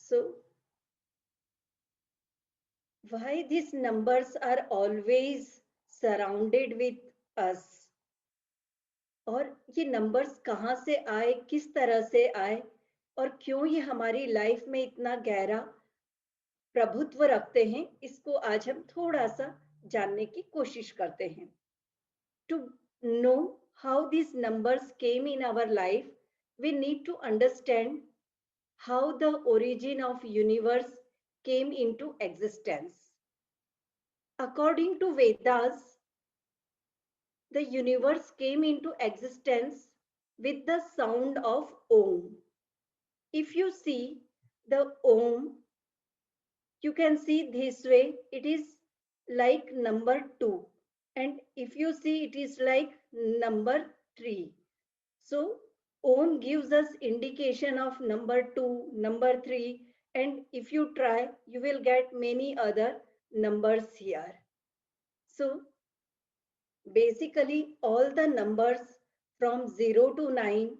So why these numbers are always surrounded with us, और ये numbers कहाँ से आए, किस तरह से आए, और क्यों ये हमारी लाइफ में इतना गहरा प्रभुत्व रखते हैं, इसको आज हम थोड़ा सा जानने की कोशिश करते हैं. To know how these numbers came in our life, we need to understand how the origin of universe came into existence. According to Vedas, the universe came into existence with the sound of Om. If you see the Om, you can see this way, it is like number 2. And if you see, it is like number 3. So Om gives us indication of number 2, number 3, and if you try, you will get many other numbers here. So basically, all the numbers from 0 to 9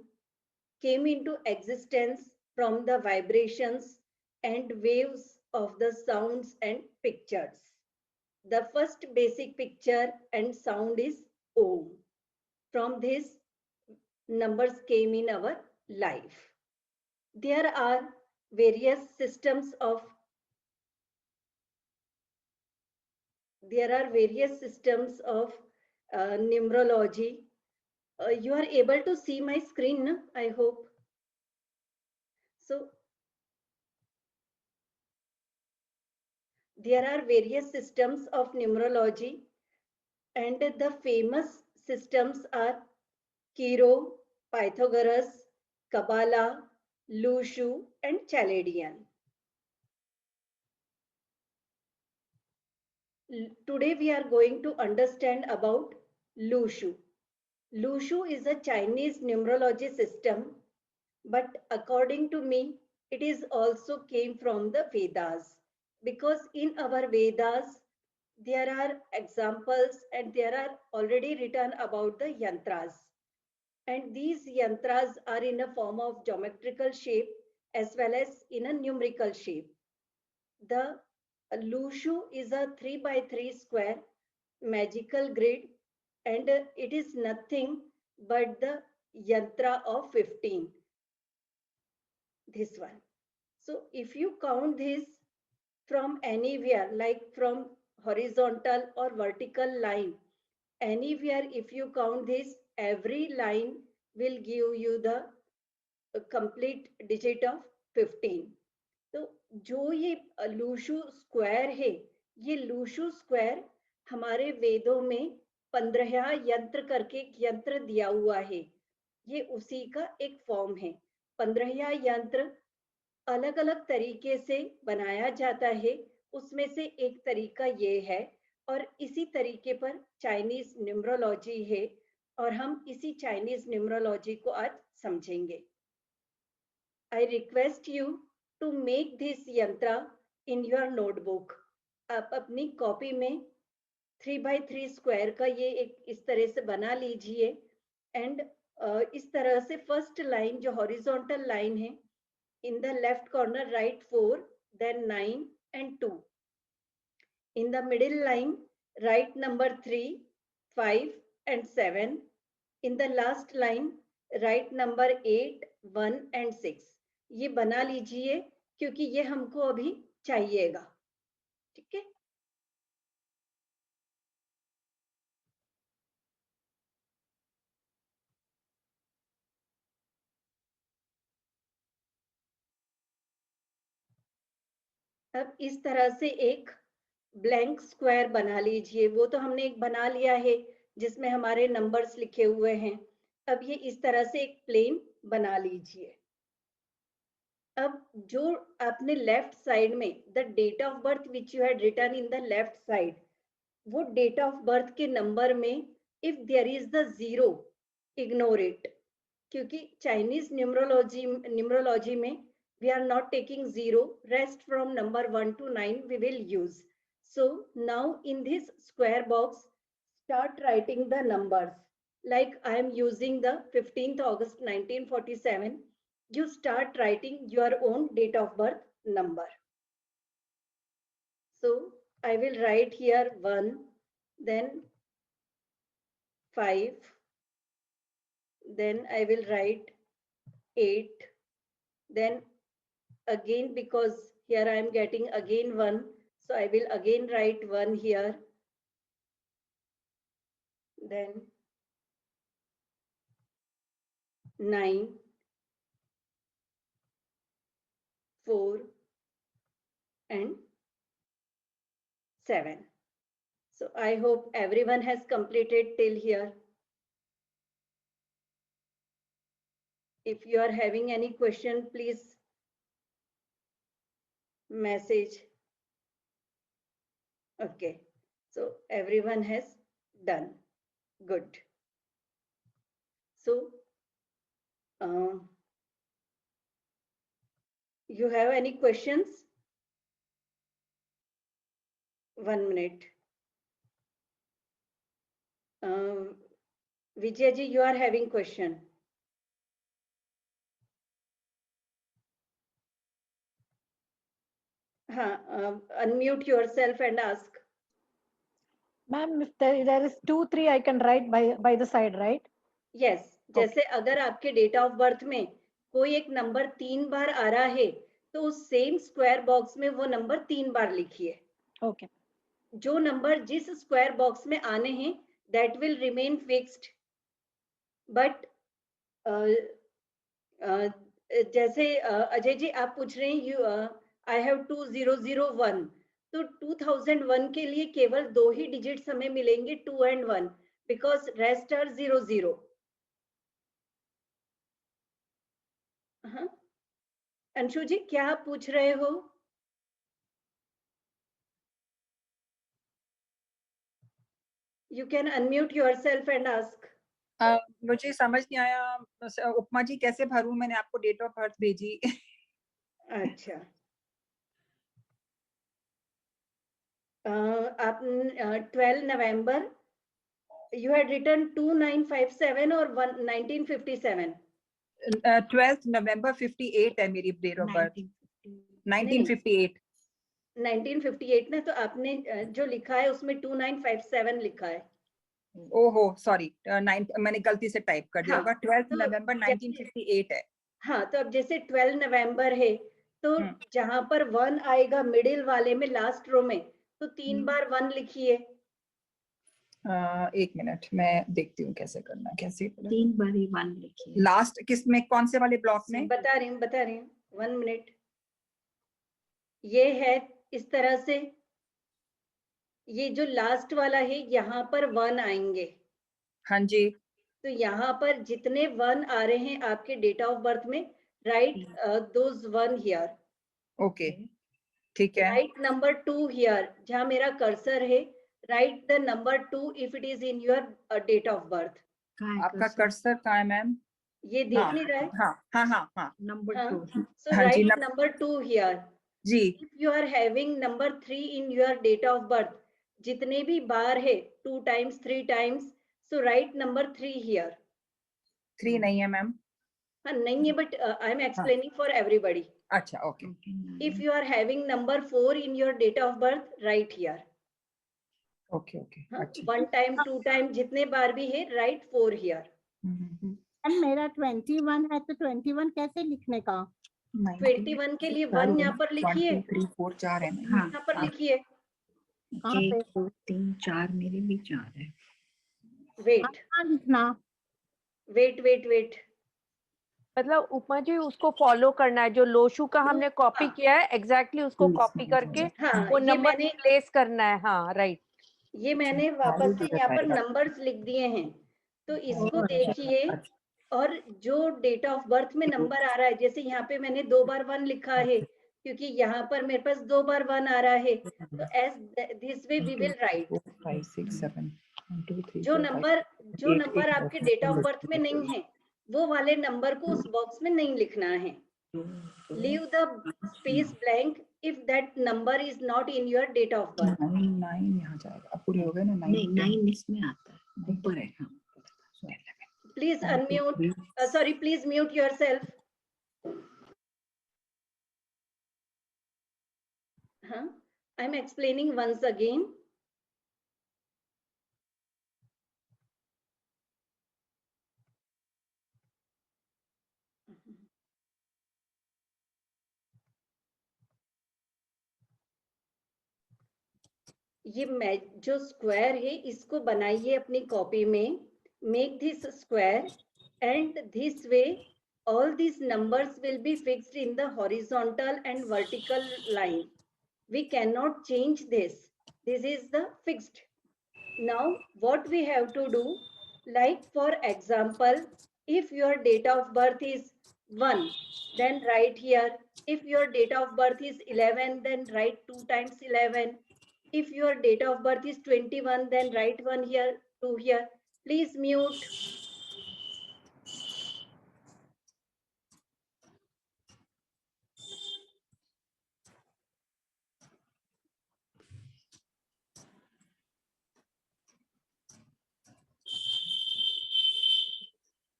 came into existence from the vibrations and waves of the sounds and pictures. The first basic picture and sound is Om. From this, numbers came in our life. There are various systems of numerology. You are able to see my screen, no? I hope. So there are various systems of numerology, and the famous systems are Kiro, Pythagoras, Kabbalah, Lushu, and Chaldean. Today we are going to understand about Lushu. Lushu is a Chinese numerology system, but according to me, it is also came from the Vedas, because in our Vedas there are examples and there are already written about the yantras, and these yantras are in a form of geometrical shape as well as in a numerical shape. The Lushu is a 3 by 3 square magical grid, and it is nothing but the yantra of 15. This one. So if you count this from anywhere, like from horizontal or vertical line, anywhere if you count this, every line will give you the complete digit of 15. तो जो ये लूशु square है, ये लूशु square हमारे वेदों में 15 यंत्र करके एक यंत्र दिया हुआ है, ये उसी का एक फॉर्म है. 15 यंत्र अलग अलग तरीके से बनाया जाता है, उसमें से एक तरीका ये है, और इसी तरीके पर चाइनीज न्यूमरोलॉजी है, और हम इसी चाइनीज न्यूमरोलॉजी को आज समझेंगे. I request you to make this yantra in your notebook. आप अपनी कॉपी में 3 by 3 स्क्वायर का ये एक इस तरह से बना लीजिए, एंड इस तरह से फर्स्ट लाइन जो हॉरिजॉन्टल लाइन है, in the left corner write 4, then 9 and 2. In the middle line write number 3, 5 and 7. In the last line write number 8, 1 and 6. ये बना लीजिए क्योंकि ये हमको अभी चाहिएगा. ठीक है. अब इस तरह से एक ब्लैंक स्क्वायर बना लीजिए. वो तो हमने एक बना लिया है जिसमें हमारे नंबर्स लिखे हुए हैं. अब ये इस तरह से एक प्लेन बना लीजिए. अब जो आपने लेफ्ट साइड में the date of birth which you had written in the left side, वो डेट ऑफ बर्थ के नंबर में if there is the zero, ignore it, क्योंकि चाइनीज न्यूमरोलॉजी में we are not taking zero. Rest from number 1 to 9 we will use. So now in this square box, start writing the numbers. Like I am using the 15th August 1947. You start writing your own date of birth number. So I will write here 1, then 5, then I will write 8, then again, because here I am getting again 1, so I will again write 1 here, then 9, 4 and 7. So I hope everyone has completed till here. If you are having any question, please message. Okay, so everyone has done. Good. So you have any questions? 1 minute. Vijay ji, you are having question. Unmute yourself and ask. Ma'am, if there is 2, 3, I can write by the side, right? Yes, जैसे अगर आपके date of birth में कोई एक number 3 बार आ रहा है तो उस सेम स्क्वायर बॉक्स में वो नंबर 3 बार लिखिए. Okay. जो नंबर जिस स्क्वायर बॉक्स में आने हैं that will remain fixed. But जैसे अजय जी आप पूछ रहे हैं यू आई हैव 2001, तो 2001 के लिए केवल 2 ही डिजिट्स हमें मिलेंगे 2 and 1 because rest are 00. Anshu ji क्या आप पूछ रहे हो? You can unmute yourself and ask. मुझे समझ नहीं आया उपमा जी कैसे भरूं, मैंने आपको डेट ऑफ बर्थ भेजी. अच्छा आप 12 नवंबर you had written 2957 or 1957? 12th November 58 है मेरी डेट ऑफ बर्थ. 1958. 1958 ना, तो आपने जो लिखा है उसमें 2957 लिखा है. ओहो सॉरी, मैंने गलती से टाइप कर दिया होगा. 12th तो November 1958 है. हाँ, तो अब जैसे 12 नवंबर है तो जहां पर 1 आएगा मिडिल वाले में लास्ट रो में, तो 3 बार 1 लिखिए. 1 मिनट मैं देखती हूँ कैसे करना. कैसे 3 बार 1 लिखिए. लास्ट किस में, कौन से वाले ब्लॉक में? बता रही हूँ 1 मिनट. ये है इस तरह से, ये जो लास्ट वाला है यहाँ पर 1 आएंगे. हाँ जी. तो यहाँ पर जितने 1 आ रहे हैं आपके डेट ऑफ बर्थ में, राइट दोज 1 हियर. ओके ठीक है. राइट नंबर 2 हियर, जहाँ मेरा कर्सर है, write the number 2 if it is in your date of birth. आपका कर्सर कहाँ है मैम? ये देख नहीं रहा है? हाँ. Number 2. So write number 2 here. जी. If you are having number 3 in your date of birth, जितने भी बार है 2 times 3 times, so write number 3 here. 3 नहीं है मैम. हाँ नहीं है, but I am explaining for everybody. अच्छा okay. If you are having number 4 in your date of birth, write here. Okay. 1 time 2 time जितने बार भी है, write 4 here. मेरा 21 है तो 21 कैसे लिखने का? 21 के लिए 1 यहाँ पर लिखिए. 1 2 3 4 4 है. यहाँ पर लिखिए. 1 2 3 4 मेरे भी 4 है. वेट लिखना. वेट मतलब उपमा जी उसको फॉलो करना है, जो लोशु का हमने कॉपी किया है एग्जैक्टली उसको कॉपी करके वो नंबर प्लेस करना है. हाँ राइट. ये मैंने वापस से यहाँ पर नंबर्स लिख दिए हैं, तो इसको देखिए. और जो डेट ऑफ बर्थ में नंबर आ रहा है, जैसे यहाँ पे मैंने 2 बार 1 लिखा है क्योंकि यहाँ पर मेरे पास 2 बार 1 आ रहा है, तो as this way we will write. 5 6 7 1 2 3 जो नंबर आपके डेट ऑफ बर्थ में नहीं है वो वाले नंबर को उस बॉक्स में नहीं लिखना है. Leave the space blank if that number is not in your date of birth. 9 यहाँ जाएगा. अब पूरे हो गए ना? 9 इसमें आता है, ऊपर है. Please unmute. Sorry, please mute yourself. I'm explaining once again. ये जो स्क्वायर है इसको बनाइए अपनी कॉपी में. Make this square, and this way all these numbers will be fixed in the horizontal and vertical line. We cannot change this. This is the fixed. Now what we have to do, like for example, if your date of birth is 1, then write here. If your date of birth is 11, then write 2 times 11. If your date of birth is 21, then write 1 here, 2 here. Please mute.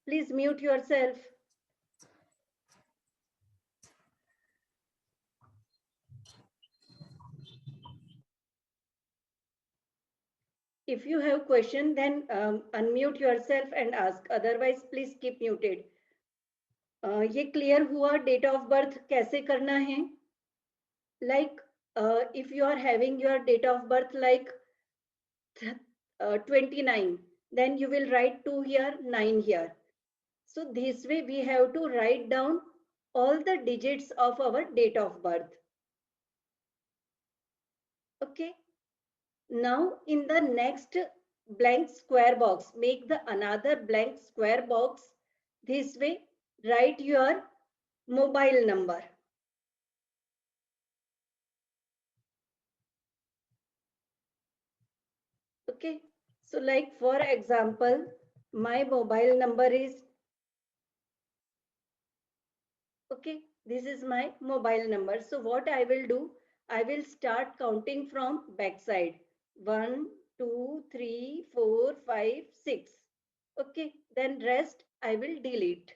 Please mute yourself. If you have question, then unmute yourself and ask. Otherwise, please keep muted. ये clear हुआ date of birth कैसे करना है? Like if you are having your date of birth like 29, then you will write 2 here, 9 here. So this way we have to write down all the digits of our date of birth. Okay. Now in the next blank square box, make the another blank square box. This way, write your mobile number. Okay. So like for example, my mobile number is, okay, this is my mobile number. So what I will do, I will start counting from backside. 1, 2, 3, 4, 5, 6. Okay, then rest I will delete.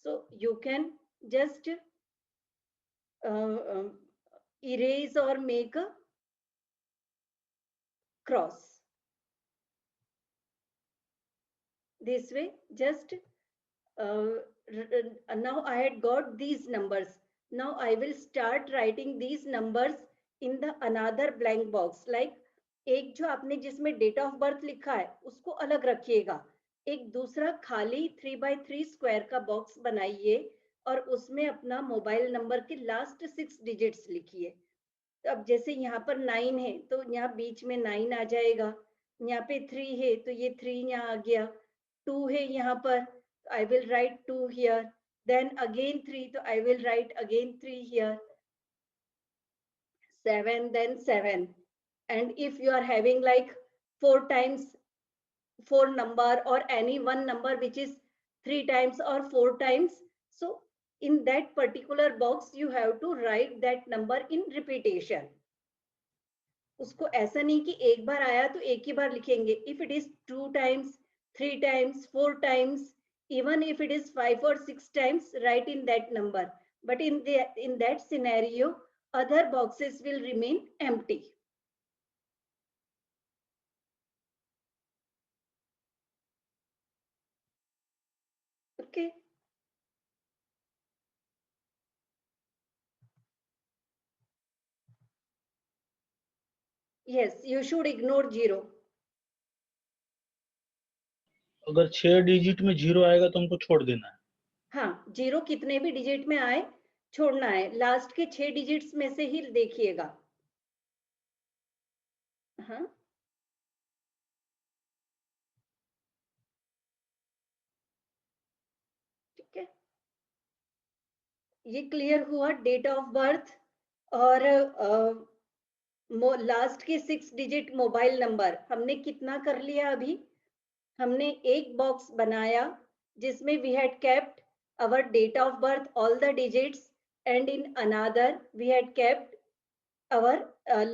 So you can just erase or make a cross. This way, just now I had got these numbers. Now I will start writing these numbers in the another blank box. Like एक जो आपने जिसमें date of birth लिखा है उसको अलग रखिएगा. एक दूसरा खाली 3x3 स्क्वायर का बॉक्स बनाइए और उसमें अपना मोबाइल नंबर के लास्ट 6 डिजिट्स लिखिए. अब जैसे यहाँ पर 9 है तो यहाँ बीच में 9 आ जाएगा. यहाँ पे 3 है तो ये 3 यहाँ आ गया. 2 है यहाँ पर, I will write 2 here. Then again 3, so I will write again 3 here. 7, then 7. And if you are having like 4 times 4 number or any one number which is 3 times or 4 times, so in that particular box you have to write that number in repetition. उसको ऐसा नहीं कि एक बार आया तो एक ही बार लिखेंगे. If it is 2 times, 3 times, 4 times, even if it is 5 or 6 times, write in that number. But in that scenario, other boxes will remain empty. Okay. Yes, you should ignore 0. अगर 6 डिजिट में 0 आएगा तो हमको छोड़ देना है. हाँ, 0 कितने भी डिजिट में आए छोड़ना है. लास्ट के 6 डिजिट्स में से ही देखिएगा. हाँ, ठीक है. ये क्लियर हुआ डेट ऑफ बर्थ और लास्ट के 6 डिजिट मोबाइल नंबर. हमने कितना कर लिया अभी? हमने एक बॉक्स बनाया जिसमें we had kept our date of birth, all the digits, and in another we had kept our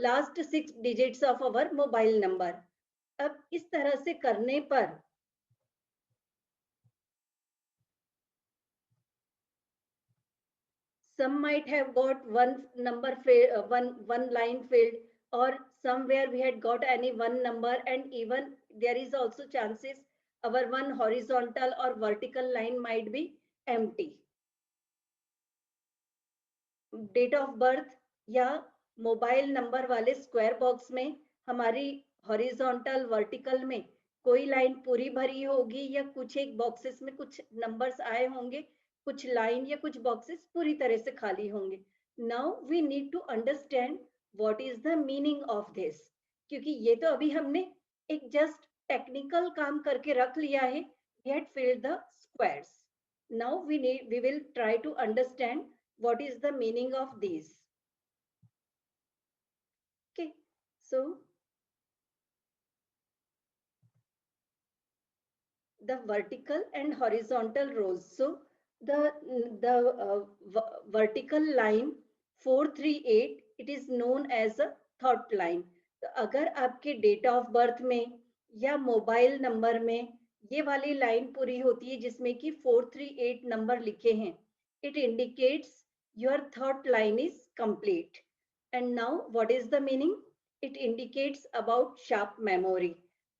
last 6 digits of our mobile number. अब इस तरह से करने पर some might have got one number one line filled, or somewhere we had got any one number, and even there is also chances our one horizontal or vertical line might be empty. Date of birth या mobile number वाले square box में हमारी horizontal vertical में कोई line पूरी भरी होगी या कुछ एक बॉक्सेस में कुछ नंबर्स आए होंगे, कुछ लाइन या कुछ बॉक्सेस पूरी तरह से खाली होंगे. Now we need to understand what is the meaning of this, क्योंकि ये तो अभी हमने एक जस्ट टेक्निकल काम करके रख लिया है. We had filled the squares. Now we will try to understand what is the meaning of these. Okay, so the vertical and horizontal rows. So the vertical line 438, it is known as a thought line. तो अगर आपके date of birth में या mobile number में ये वाली line पूरी होती है जिसमें कि 438 नंबर लिखे हैं, it indicates your thought line is complete. And now what is the meaning? It indicates about sharp memory.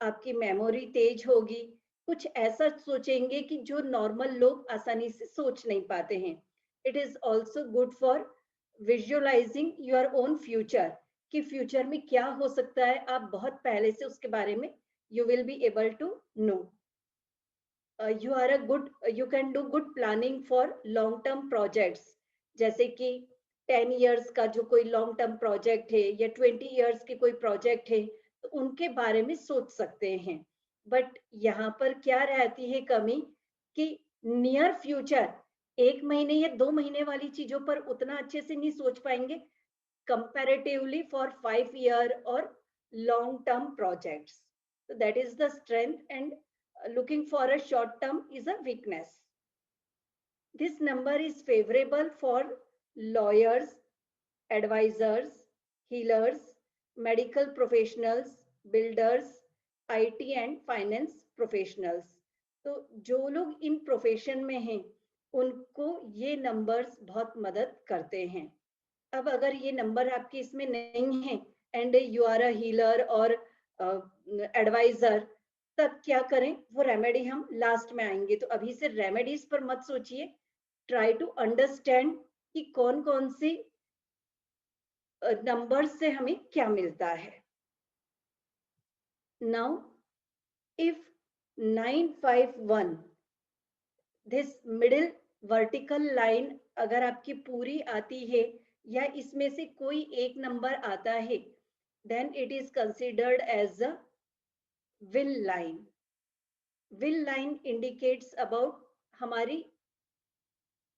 आपकी मेमोरी तेज होगी, कुछ ऐसा सोचेंगे कि जो नॉर्मल लोग आसानी से सोच नहीं पाते हैं. It is also good for visualizing your own future, कि फ्यूचर में क्या हो सकता है आप बहुत पहले से उसके बारे में you will be able to know. You can do good planning for long term projects. जैसे कि 10 years का जो कोई लॉन्ग टर्म प्रोजेक्ट है या 20 years की कोई प्रोजेक्ट है, तो उनके बारे में सोच सकते हैं. बट यहाँ पर क्या रहती है कमी कि नियर फ्यूचर 1 महीने या 2 महीने वाली चीजों पर उतना अच्छे से नहीं सोच पाएंगे कंपैरेटिवली फॉर 5 year और long term projects. So that is the strength, and looking for a short term is a weakness. This number is favorable for lawyers, advisors, healers, medical professionals, builders, IT and finance professionals. तो जो लोग इन profession में हैं उनको ये numbers बहुत मदद करते हैं. अब अगर ये नंबर आपके इसमें नहीं है and you are a healer और एडवाइजर, तब क्या करें? वो रेमेडी हम लास्ट में आएंगे. तो अभी से रेमेडीज पर मत सोचिए. ट्राई टू अंडरस्टैंड कि कौन कौन सी नंबर से हमें क्या मिलता है. Now if 951, this middle vertical line अगर आपकी पूरी आती है या इसमें से कोई एक नंबर आता है, then it is considered as a will line. Will line indicates about हमारी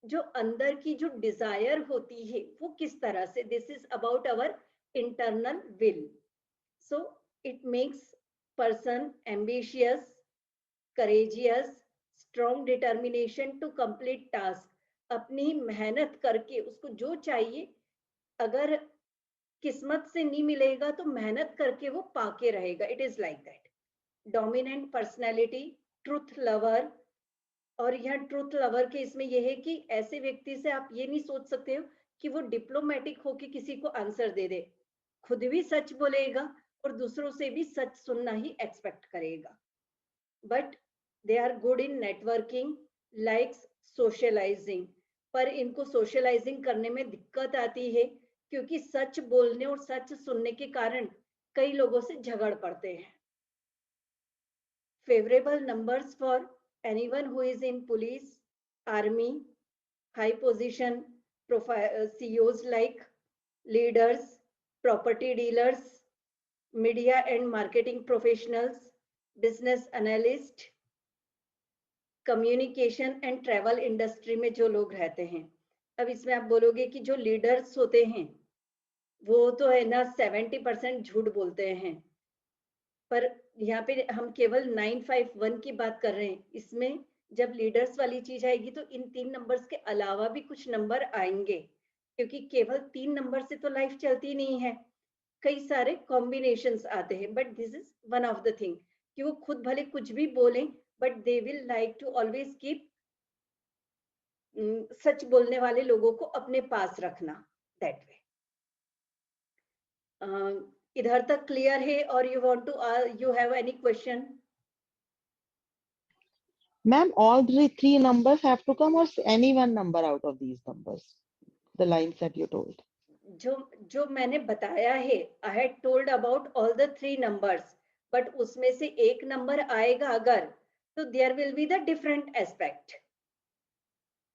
जो अंदर की जो डिजायर होती है वो किस तरह से. This is about our internal will. So it makes person ambitious, courageous, strong determination to complete task. अपनी मेहनत करके उसको जो चाहिए, अगर किस्मत से नहीं मिलेगा तो मेहनत करके वो पाके रहेगा. It is like that. Dominant personality, truth lover. और यहाँ ट्रूथ लवर के इसमें यह है कि ऐसे व्यक्ति से आप ये नहीं सोच सकते हो कि वो डिप्लोमेटिक होके किसी को आंसर दे दे. खुद भी सच बोलेगा और दूसरों से भी सच सुनना ही एक्सपेक्ट करेगा. But they are good in networking, likes socializing. पर इनको सोशलाइजिंग करने में दिक्कत आती है क्योंकि सच बोलने और सच सुनने के कारण कई लोगों से झगड़ पड़ते हैं. Favourable numbers for anyone who is in police, army, high position CEOs like leaders, property dealers, media and marketing professionals, business analyst, communication and travel industry में जो लोग रहते हैं. अब इसमें आप बोलोगे कि जो लीडर्स होते हैं वो तो है ना 70% झूठ बोलते हैं, पर यहाँ पे हम केवल 951 की बात कर रहे हैं. इसमें जब लीडर्स वाली चीज आएगी तो इन 3 नंबर्स के अलावा भी कुछ नंबर आएंगे, क्योंकि केवल 3 नंबर से तो लाइफ चलती नहीं है, कई सारे कॉम्बिनेशंस आते हैं. But this is one of the thing कि वो खुद भले कुछ भी बोलें but they will like to always keep सच बोलने वाले लोगों को अपने पास रखना. दैट वे इधर तक क्लियर है और you want to you have any question? Ma'am, all three numbers have to come, or any one number out of these numbers, the lines that you told? जो मैंने बताया है, I had told about all the three numbers, but उसमें से एक number आएगा अगर, तो there will be the different aspect.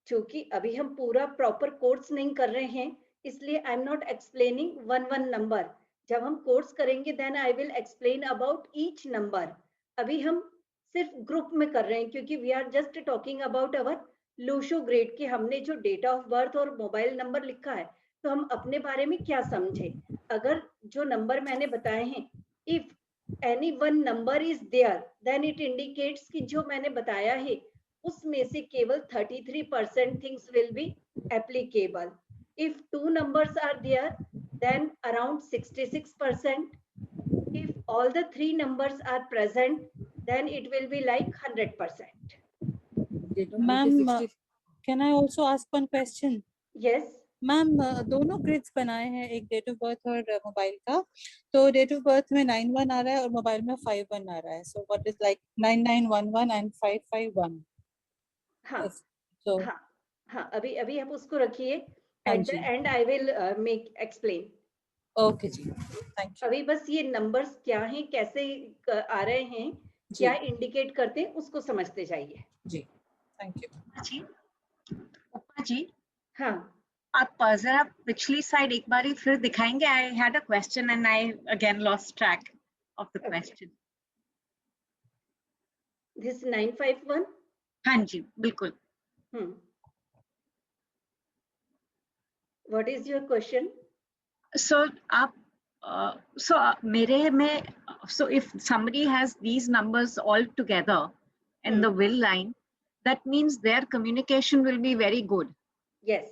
क्योंकि अभी हम पूरा प्रॉपर कोर्स नहीं कर रहे हैं, इसलिए I am not explaining one number. जब हम कोर्स करेंगे then I will explain about each number. अभी हम सिर्फ ग्रुप में कर रहे हैं क्योंकि we are just talking about our Lo Shu grid कि हमने जो डेट ऑफ बर्थ और मोबाइल नंबर लिखा है, तो हम अपने बारे में क्या समझे. अगर जो नंबर मैंने बताए हैं, if any one number is there, then it indicates कि जो मैंने बताया है उसमें से केवल 33% things will be applicable. If two numbers are there, then around 66%. If all the three numbers are present, then it will be like 100%. Ma'am, can I also ask one question? Yes. Ma'am दोनों grids बनाए हैं, एक date of birth और mobile का. तो date of birth में 91 आ रहा है और मोबाइल में 51 आ रहा है. So what is like 9911 and 551? हाँ. So, हाँ, अभी आप उसको रखिए. At the end I will explain. Okay जी, थैंक यू. अभी बस ये नंबर्स क्या हैं, कैसे आ रहे हैं, क्या इंडिकेट करते हैं, उसको समझते जाइए. जी, थैंक यू. जी, उपमा जी. हाँ, आप जरा पिछली स्लाइड एक बार फिर दिखाएंगे? I had a question and I again lost track of the question. This 951. हाँ जी, बिल्कुल. What is your question? So आप मेरे में, so if somebody has these numbers all together in the will line, that means their communication will be very good. Yes.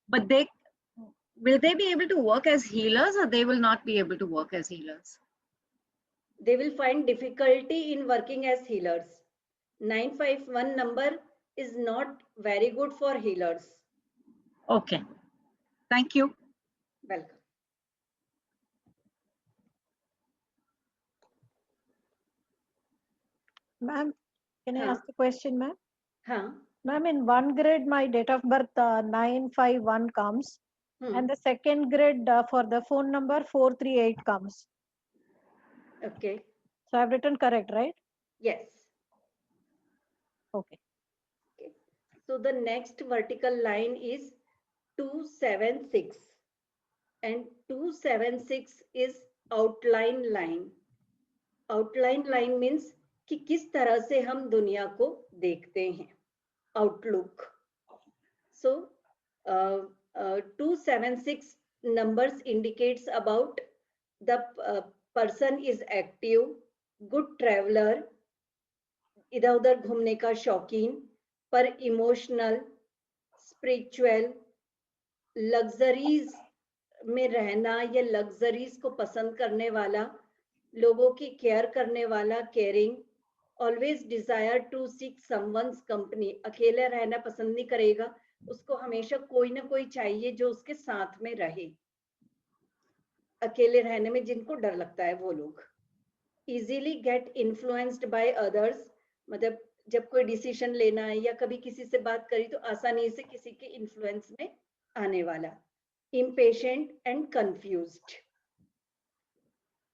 But will they be able to work as healers, or they will not be able to work as healers? They will find difficulty in working as healers. 951 number is not very good for healers. Okay. Thank you. Welcome. Ma'am, can I ask a question, ma'am? Huh. Ma'am, in one grid, my date of birth 951 comes, and the second grid for the phone number 438 comes. Okay. So I've written correct, right? Yes. Okay. Okay. So the next vertical line is 276, and 276 is outline line. Outline line means कि किस तरह से हम दुनिया को देखते हैं, outlook. So 276 numbers indicates about the person is active, good traveler, इधर उधर घूमने का शौकीन, पर इमोशनल, स्पिरिचुअल, लग्जरीज में रहना या लग्जरीज को पसंद करने वाला, लोगों की केयर करने वाला, caring, always desire to seek someone's company, अकेले रहना पसंद नहीं करेगा, उसको हमेशा कोई ना कोई चाहिए जो उसके साथ में रहे. अकेले रहने में जिनको डर लगता है वो लोग. Easily get influenced by others, मतलब जब कोई डिसीजन लेना है या कभी किसी से बात करी तो आसानी से किसी के इन्फ्लुएंस में आने वाला. Impatient and confused.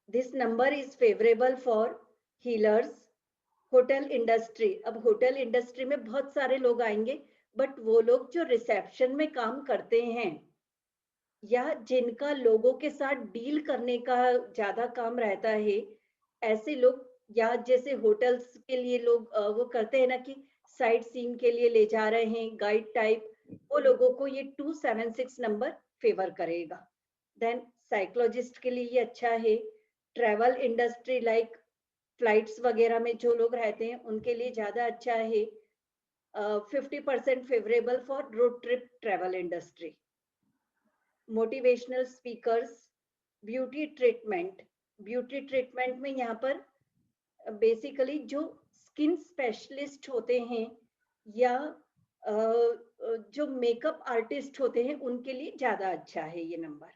This number is favorable for healers. Hotel industry, अब होटल इंडस्ट्री में बहुत सारे लोग आएंगे, बट वो लोग जो रिसेप्शन में काम करते हैं या जिनका लोगों के साथ डील करने का ज्यादा काम रहता है, ऐसे लोग, या जैसे होटल्स के लिए लोग वो करते हैं ना कि साइट सीइंग के लिए ले जा रहे हैं, गाइड टाइप, वो लोगों को ये 276 नंबर फेवर करेगा. देन साइकोलॉजिस्ट के लिए ये अच्छा है. ट्रैवल इंडस्ट्री लाइक फ्लाइट्स वगैरह में जो लोग रहते हैं उनके लिए ज्यादा अच्छा है. 50% favourable for road trip travel industry. Motivational speakers, beauty treatment. Beauty treatment में यहाँ पर बेसिकली जो स्किन स्पेशलिस्ट होते हैं या जो मेकअप आर्टिस्ट होते हैं उनके लिए ज्यादा अच्छा है ये नंबर.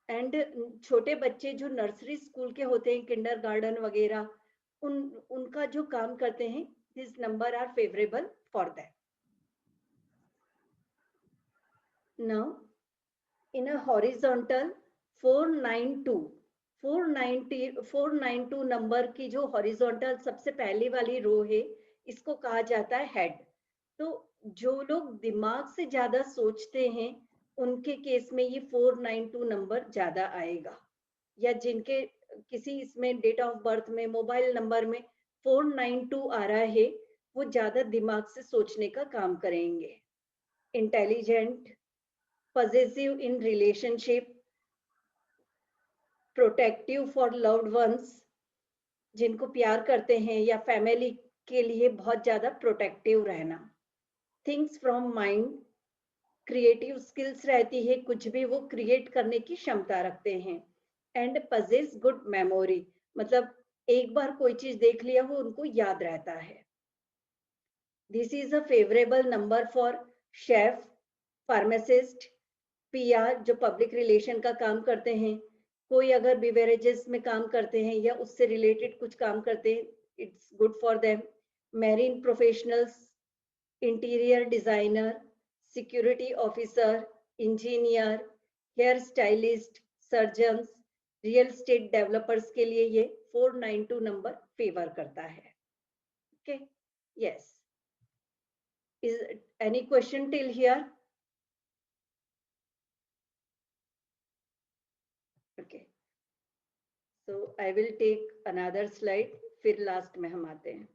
एंड छोटे बच्चे जो नर्सरी स्कूल के होते हैं, किंडरगार्टन वगैरह, उनका जो काम करते हैं, this number are favourable for that. Now, in a horizontal 492 number की जो हॉरिजॉन्टल सबसे पहली वाली रो है, इसको कहा जाता है हेड. तो जो लोग दिमाग से ज्यादा सोचते हैं, उनके केस में ये 492 नंबर ज्यादा आएगा. या जिनके किसी इसमें डेट ऑफ बर्थ में, मोबाइल नंबर में 492 आ रहा है, वो ज्यादा दिमाग से सोचने का काम करेंगे. Intelligent, possessive in relationship, protective for loved ones, जिनको प्यार करते हैं या फैमिली के लिए बहुत ज्यादा प्रोटेक्टिव रहना. Things from mind, creative skills रहती है, कुछ भी वो क्रिएट करने की क्षमता रखते हैं. एंड possess गुड मेमोरी, मतलब एक बार कोई चीज देख लिया वो उनको याद रहता है. This is a favourable number for chef, pharmacist, PR जो पब्लिक रिलेशन का काम करते हैं, कोई अगर बिवेरेजेस में काम करते हैं या उससे रिलेटेड कुछ काम करते हैं, it's good for them. Marine professionals, interior designer, security officer, engineer, hair stylist, surgeons, real estate developers के लिए ये 492 नंबर फेवर करता है. Okay, yes. Is any question till here? Okay, so I will take another slide, फिर last में हम आते हैं.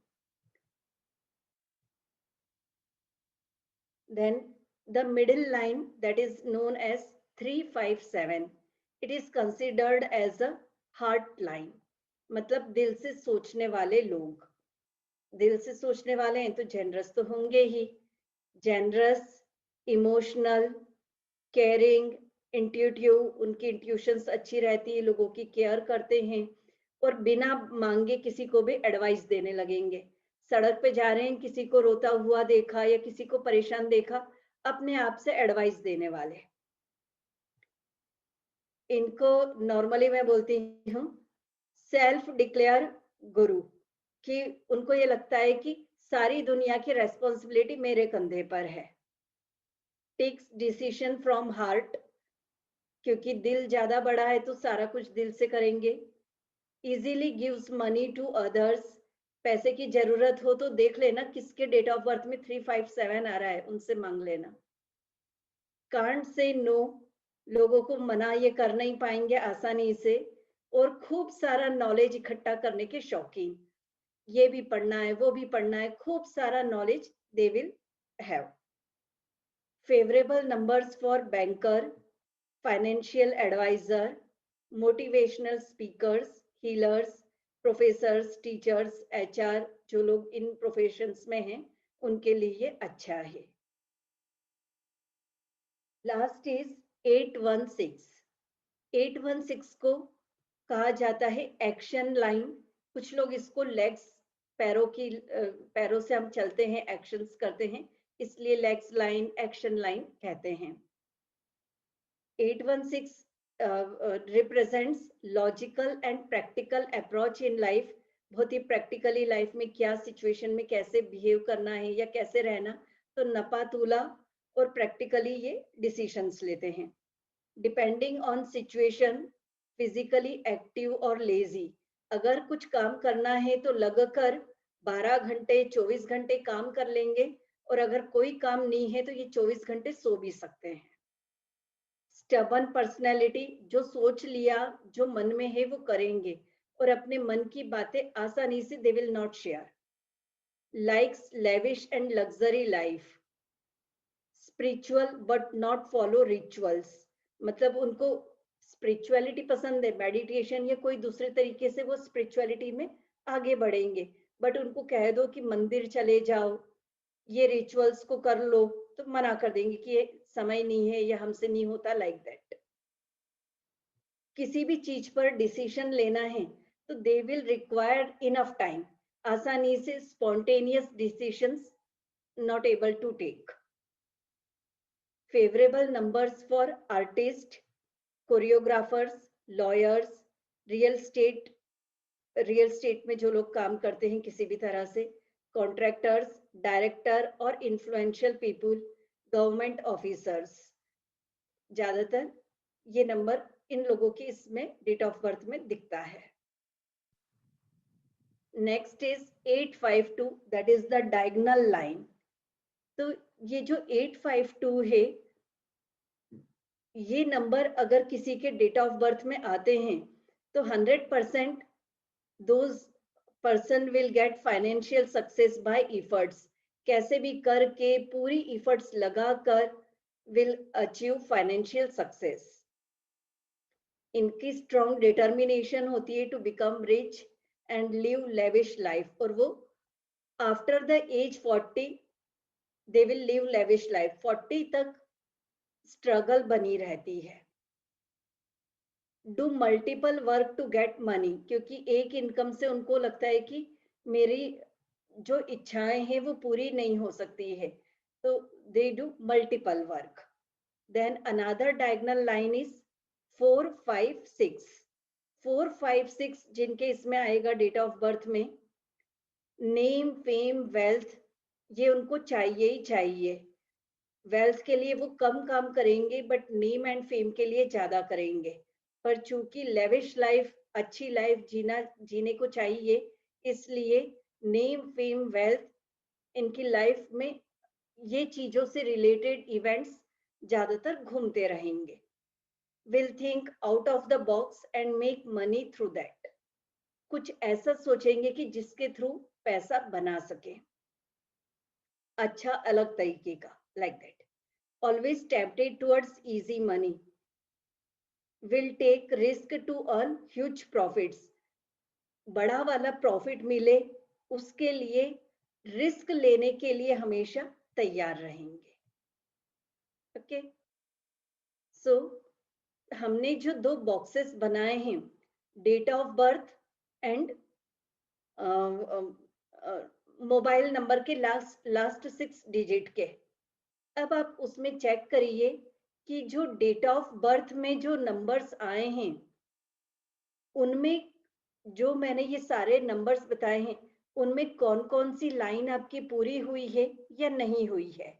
Then the middle line, that is known as 357, it is considered as a heart line. मतलब दिल से सोचने वाले लोग. दिल से सोचने वाले हैं तो जेनरस तो होंगे ही. जेनरस, इमोशनल, केयरिंग, इंट्यूटिव, उनकी इंट्यूशंस अच्छी रहती है, लोगों की केयर करते हैं और बिना मांगे किसी को भी एडवाइस देने लगेंगे. सड़क पे जा रहे हैं, किसी को रोता हुआ देखा या किसी को परेशान देखा, अपने आप से एडवाइस देने वाले. इनको नॉर्मली मैं बोलती हूँ सेल्फ डिक्लेयर गुरु, कि उनको ये लगता है कि सारी दुनिया की रेस्पॉन्सिबिलिटी मेरे कंधे पर है. टेक्स डिसीजन फ्रॉम हार्ट, क्योंकि दिल ज्यादा बड़ा है तो सारा कुछ दिल से करेंगे. Easily gives money to others, पैसे की जरूरत हो तो देख लेना किसके डेट ऑफ बर्थ में 357 आ रहा है, उनसे मांग लेना. कांट से नो, लोगों को मना ये कर नहीं पाएंगे आसानी से. और खूब सारा नॉलेज इकट्ठा करने के शौकीन, ये भी पढ़ना है, वो भी पढ़ना है, खूब सारा knowledge they will have. Favourable numbers for banker, financial advisor, motivational speakers, healers, professors, teachers, HR, जो लोग इन प्रोफेशंस में हैं उनके लिए अच्छा है. Last is 816. 816 को कहा जाता है एक्शन लाइन. कुछ लोग इसको लेग्स, पैरों से हम चलते हैं, एक्शंस करते हैं, इसलिए लेग्स लाइन, एक्शन लाइन कहते हैं. 816 represents logical and practical approach in life. बहुत ही प्रैक्टिकली लाइफ में क्या सिचुएशन में कैसे बिहेव करना है या कैसे रहना, तो नपा तुला और प्रैक्टिकली ये डिसीजंस लेते हैं. Depending on situation, physically active और लेजी. अगर कुछ काम करना है तो लगकर 12 घंटे 24 घंटे काम कर लेंगे, और अगर कोई काम नहीं है तो ये 24 घंटे सो भी सकते हैं. स्टबर्न पर्सनैलिटी, जो सोच लिया, जो मन में है वो करेंगे और अपने मन की बातें आसानी से they will not share. Likes lavish and luxury life. Spiritual but not follow rituals, मतलब उनको स्पिरिचुअलिटी पसंद है, मेडिटेशन या कोई दूसरे तरीके से वो स्पिरिचुअलिटी में आगे बढ़ेंगे, बट उनको कह दो कि मंदिर चले जाओ, ये रिचुअल्स को कर लो, तो मना कर देंगे कि ये समय नहीं है या हमसे नहीं होता, लाइक दैट. किसी भी चीज पर डिसीजन लेना है तो they will require enough time. आसानी से spontaneous decisions not able to take. Favourable numbers for artist, choreographers, lawyers, real state में जो लोग काम करते हैं किसी भी तरह से, कॉन्ट्रैक्टर्स, डायरेक्टर और इन्फ्लुएंशियल पीपल, गवर्नमेंट ऑफिसर्स, ज्यादातर ये नंबर इन लोगों की इसमें डेट ऑफ बर्थ में दिखता है। Next is 852, that is the diagonal line. तो ये जो 852 है, ये नंबर अगर किसी के डेट ऑफ बर्थ में आते हैं तो 100% those person will get financial success by efforts, कैसे भी करके पूरी efforts लगाकर will achieve financial success। इनकी strong determination होती है to become rich and live lavish life, और वो after the age 40 they will live lavish life। 40 तक स्ट्रगल बनी रहती है। Do multiple work to get money, क्योंकि एक इनकम से उनको लगता है कि मेरी जो इच्छाएं हैं वो पूरी नहीं हो सकती है, तो they do multiple work. Then another diagonal line is 4, 5, 6। 4, 5, 6 जिनके इसमें आएगा डेट ऑफ बर्थ में, नेम, फेम, वेल्थ, ये उनको चाहिए ही चाहिए। वेल्थ के लिए वो कम काम करेंगे बट नेम एंड फेम के लिए ज्यादा करेंगे, पर चूंकि लेविश लाइफ, अच्छी लाइफ जीने को चाहिए, इसलिए नेम, फेम, वेल्थ, इनकी लाइफ में ये चीजों से रिलेटेड इवेंट्स ज्यादातर घूमते रहेंगे। Will think out of the box and make money through that, कुछ ऐसा सोचेंगे कि जिसके थ्रू पैसा बना सके, अच्छा अलग तरीके का, like that। Always tempted towards easy money, will take risk to earn huge profits, बड़ा वाला प्रॉफिट मिले उसके लिए रिस्क लेने के लिए हमेशा तैयार रहेंगे। ओके, सो हमने जो 2 बॉक्सेस बनाए हैं, date of birth and mobile number के लास्ट 6 डिजिट के, अब आप उसमें चेक करिए कि जो डेट ऑफ बर्थ में जो नंबर्स आए हैं उनमें जो मैंने ये सारे नंबर्स बताए हैं उनमें कौन कौन सी लाइन आपकी पूरी हुई है या नहीं हुई है।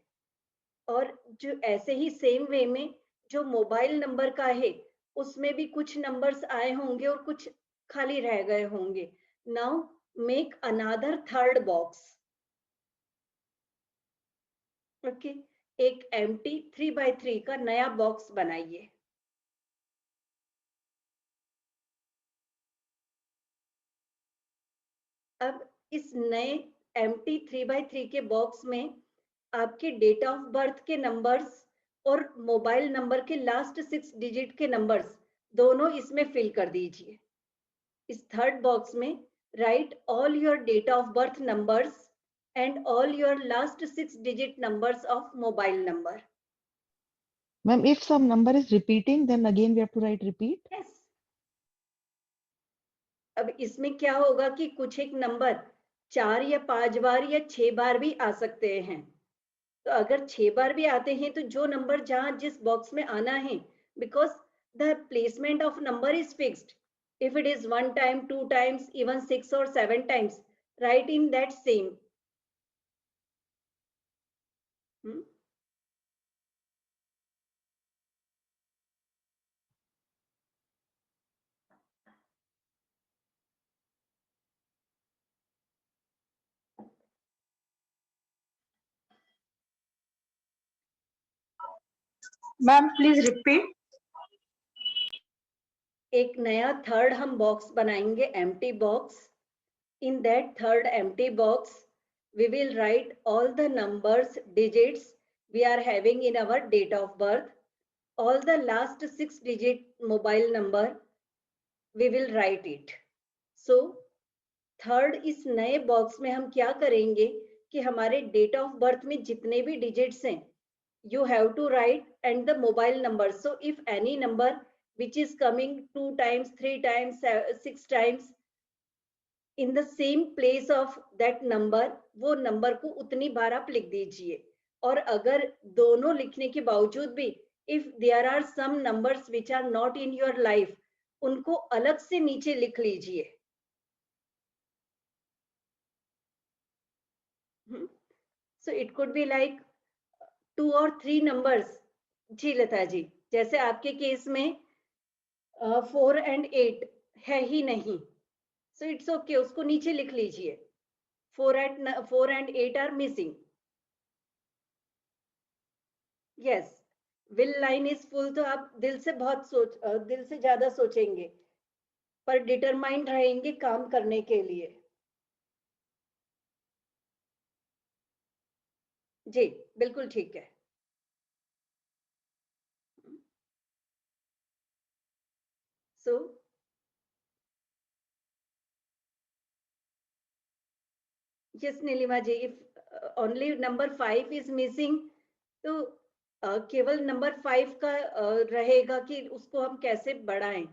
और जो ऐसे ही सेम वे में जो मोबाइल नंबर का है उसमें भी कुछ नंबर्स आए होंगे और कुछ खाली रह गए होंगे। Now make another 3rd box. Okay, एक एम्प्टी 3x3 का नया बॉक्स बनाइए। अब इस नए एम्प्टी 3x3 के बॉक्स में आपके डेट ऑफ बर्थ के नंबर्स और मोबाइल नंबर के लास्ट 6 डिजिट के नंबर्स दोनों इसमें फिल कर दीजिए। इस 3rd बॉक्स में write all your date of birth numbers and all your last 6 digit numbers of mobile number. Ma'am, if some number is repeating, then again we have to write repeat? Yes. अब इसमें क्या होगा कि कुछ एक number 4 या 5 बार या 6 बार भी आ सकते हैं। तो अगर 6 बार भी आते हैं तो जो नंबर जहां जिस बॉक्स में आना है, because the placement of number is fixed. If it is 1 time, 2 times, even 6 or 7 times, write in that same. Ma'am please repeat. एक नया 3rd हम बॉक्स बनाएंगे, empty box. In that 3rd empty box we will write all the numbers, digits we are having in our date of birth, all the last 6 digit mobile number we will write it. So 3rd इस नए box में हम क्या करेंगे कि हमारे date of birth में जितने भी डिजिट्स हैं you have to write and the mobile number. So if any number which is coming 2 times, 3 times, 6 times in the same place of that number, वो नंबर को उतनी बार आप लिख दीजिए। और अगर दोनों लिखने के बावजूद भी if there are some numbers which are not in your life, उनको अलग से नीचे लिख लीजिए. So it could be like 2 or 3 numbers. जी लता जी, जैसे आपके केस में 4 and 8 है ही नहीं, so it's okay, उसको नीचे लिख लीजिए. 4 and 8 are missing. Yes, will line is full, तो आप दिल से ज्यादा सोचेंगे, पर डिटरमाइंड रहेंगे काम करने के लिए. जी बिल्कुल ठीक है. So yes Nilima ji, if only number 5 is missing, तो केवल नंबर 5 का रहेगा कि उसको हम कैसे बढ़ाएं.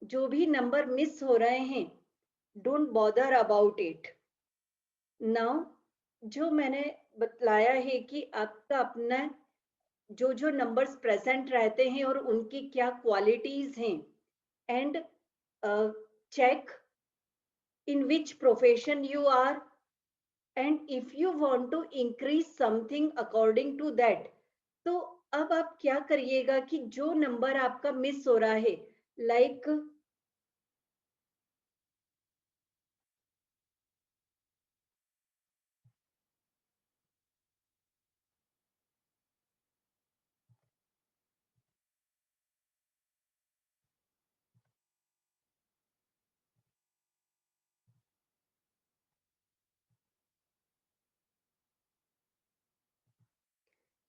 जो भी नंबर मिस हो रहे हैं, don't bother about it. Now जो मैंने बतलाया है कि आपका अपना जो नंबर्स प्रेजेंट रहते हैं और उनकी क्या क्वालिटीज हैं, and check in which profession you are, and if you want to increase something according to that. तो अब आप क्या करिएगा कि जो नंबर आपका मिस हो रहा है, like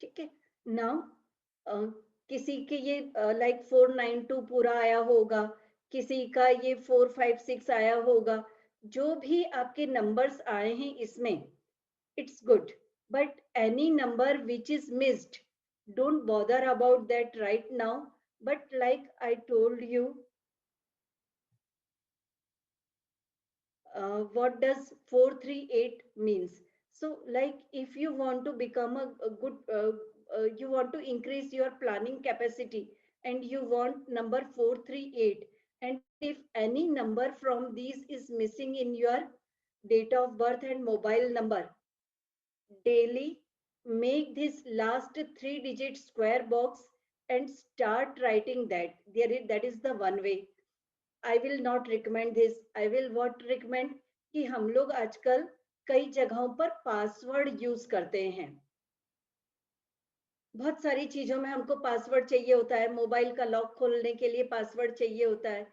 ठीक है. नाउ किसी के ये लाइक 492 पूरा आया होगा, किसी का ये 456 आया होगा. जो भी आपके नंबर्स आए हैं इसमें, it's good, but any number which is missed, don't bother about that right now. But like I told you, what does 438 means? So like if you want to become a good you want to increase your planning capacity, and you want number 438, and if any number from these is missing in your date of birth and mobile number, daily make this last 3-digit square box and start writing that. That is the one way. I will not recommend this. I will what recommend कि हम लोग आजकल कई जगहों पर password use करते हैं. बहुत सारी चीजों में हमको पासवर्ड चाहिए होता है, मोबाइल का लॉक खोलने के लिए पासवर्ड चाहिए होता है.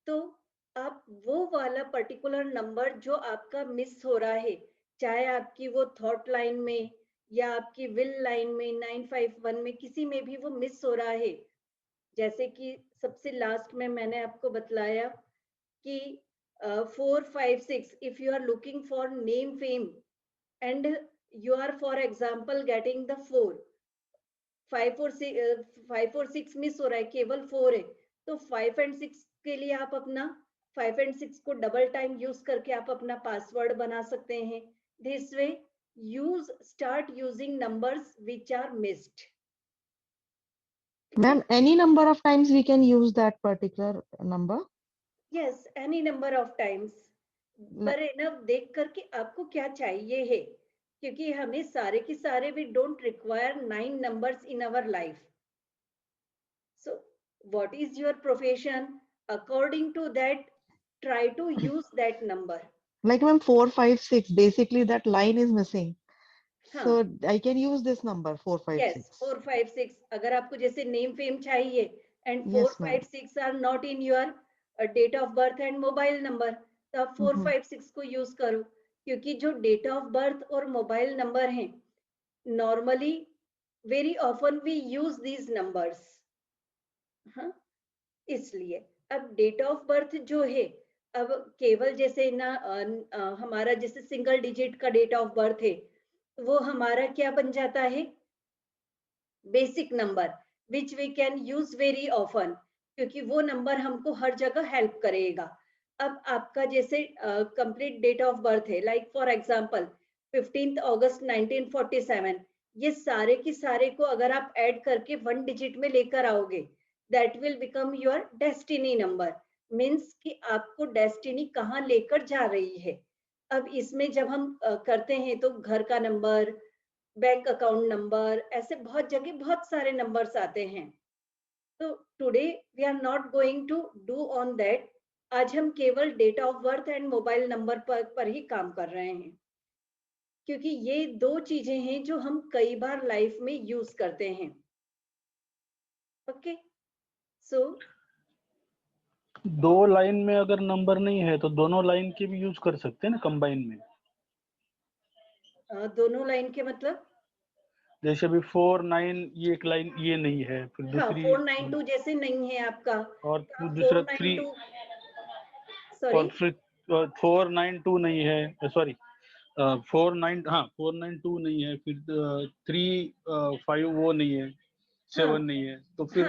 तो आप वो वाला पर्टिकुलर नंबर जो आपका मिस हो रहा है, चाहे आपकी वो थॉट लाइन में या आपकी विल लाइन में 951 में किसी में भी वो मिस हो रहा है. जैसे कि सबसे लास्ट में मैंने आपको बतलाया कि 456, if you are looking for name fame and you are for example getting the 4, 5 और 6 मिस हो रहा है, केवल 4 है, तो 5 and 6 के लिए आप अपना 5 and 6 को डबल टाइम यूज करके आप अपना पासवर्ड बना सकते हैं. This way start using numbers which are missed. Ma'am, any number of times we can use that particular number? Yes, any number of times. पर इनफ देख करके आपको क्या चाहिए है, क्योंकि हमें सारे के सारे we don't require 9 numbers in our life. So what is your profession? According to that, try to use that number. Like ma'am, 4, 5, 6, basically that line is missing. So I can use this number 4, 5, 6. Yes, 4, 5, 6. अगर आपको जैसे name fame चाहिए and 4, 5, 6 are not in your date of birth and mobile number, तो आप 4, 5, 6 को use करो, क्योंकि जो डेट ऑफ बर्थ और मोबाइल नंबर हैं, normally very often we use these numbers. हाँ, इसलिए अब डेट ऑफ बर्थ जो है, अब केवल जैसे ना हमारा जैसे सिंगल डिजिट का डेट ऑफ बर्थ है, वो हमारा क्या बन जाता है, basic number which we can use very often, क्योंकि वो नंबर हमको हर जगह हेल्प करेगा. अब आपका जैसे कंप्लीट डेट ऑफ बर्थ है, लाइक फॉर एग्जांपल 15 अगस्त 1947, ये सारे के सारे को अगर आप ऐड करके 1 डिजिट में लेकर आओगे, that will become your destiny number. Means कि आपको डेस्टिनी कहाँ लेकर जा रही है। अब इसमें जब हम करते हैं तो घर का नंबर, बैंक अकाउंट नंबर, ऐसे बहुत जगह बहुत सारे नंबर्स आते हैं। तो today we are not going to do on that. आज हम केवल date of birth and mobile number पर ही काम कर रहे हैं, क्योंकि ये दो चीजें हैं जो हम कई बार लाइफ में यूज करते हैं। ओके, सो 2 लाइन में अगर नंबर नहीं है तो दोनों लाइन के भी यूज कर सकते हैं ना कंबाइन में। दोनों लाइन के मतलब जैसे अभी 4 9 ये एक लाइन ये नहीं है, फिर दूसरी 492 जैसे नहीं है आपका, और फिर दूसरा 3 और फिर 492 नहीं है, सॉरी 492 नहीं है, फिर 3 5 वो नहीं है, 7 नहीं है, तो फिर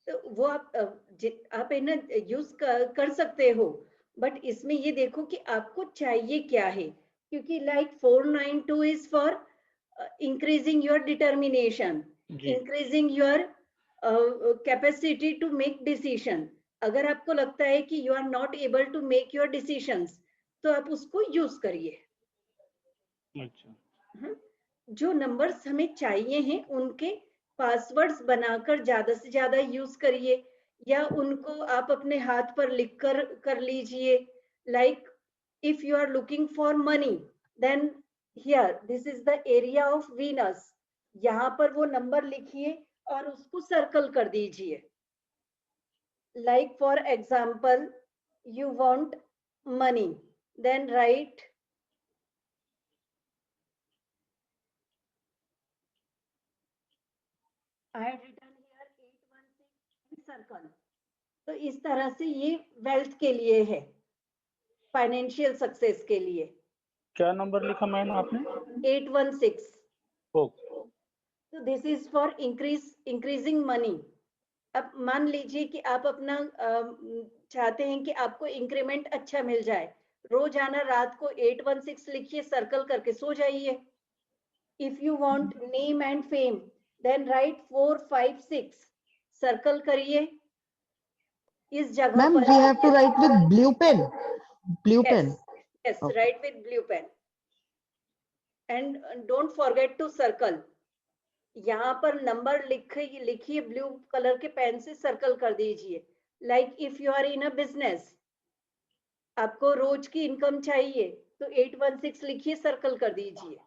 तो वो आप है ना यूज कर सकते हो। बट इसमें ये देखो कि आपको चाहिए क्या है, क्योंकि like 492 is for increasing your determination, increasing your capacity to make decision। अगर आपको लगता है कि you are not able to make your decisions, तो आप उसको यूज करिए। अच्छा, जो नंबर्स हमें चाहिए हैं उनके पासवर्ड्स बनाकर ज्यादा से ज्यादा यूज करिए, या उनको आप अपने हाथ पर लिख कर लीजिए। Like if you are looking for money, then here this is the area of Venus, यहाँ पर वो नंबर लिखिए और उसको सर्कल कर दीजिए। like for example you want money, then write I had written here 816 circle। तो इस तरह से ये वेल्थ के लिए है, फाइनेंशियल सक्सेस के लिए। क्या नंबर लिखा मैम आपने? 816। ओके, तो this is for increasing money. अब मान लीजिए कि आप अपना चाहते हैं कि आपको इंक्रीमेंट अच्छा मिल जाए, रोजाना रात को 816 लिखिए, सर्कल करके सो जाइए। If you want name and fame, then write 456, circle करिए इस जगह पर। Ma'am we have to write with blue pen, blue pen. Yes, write with blue pen and don't forget to circle। यहाँ पर नंबर लिखिए ब्लू कलर के pen से circle कर दीजिए। Like if you are in a business, आपको रोज की इनकम चाहिए तो 816 लिखिए, सर्कल कर दीजिए।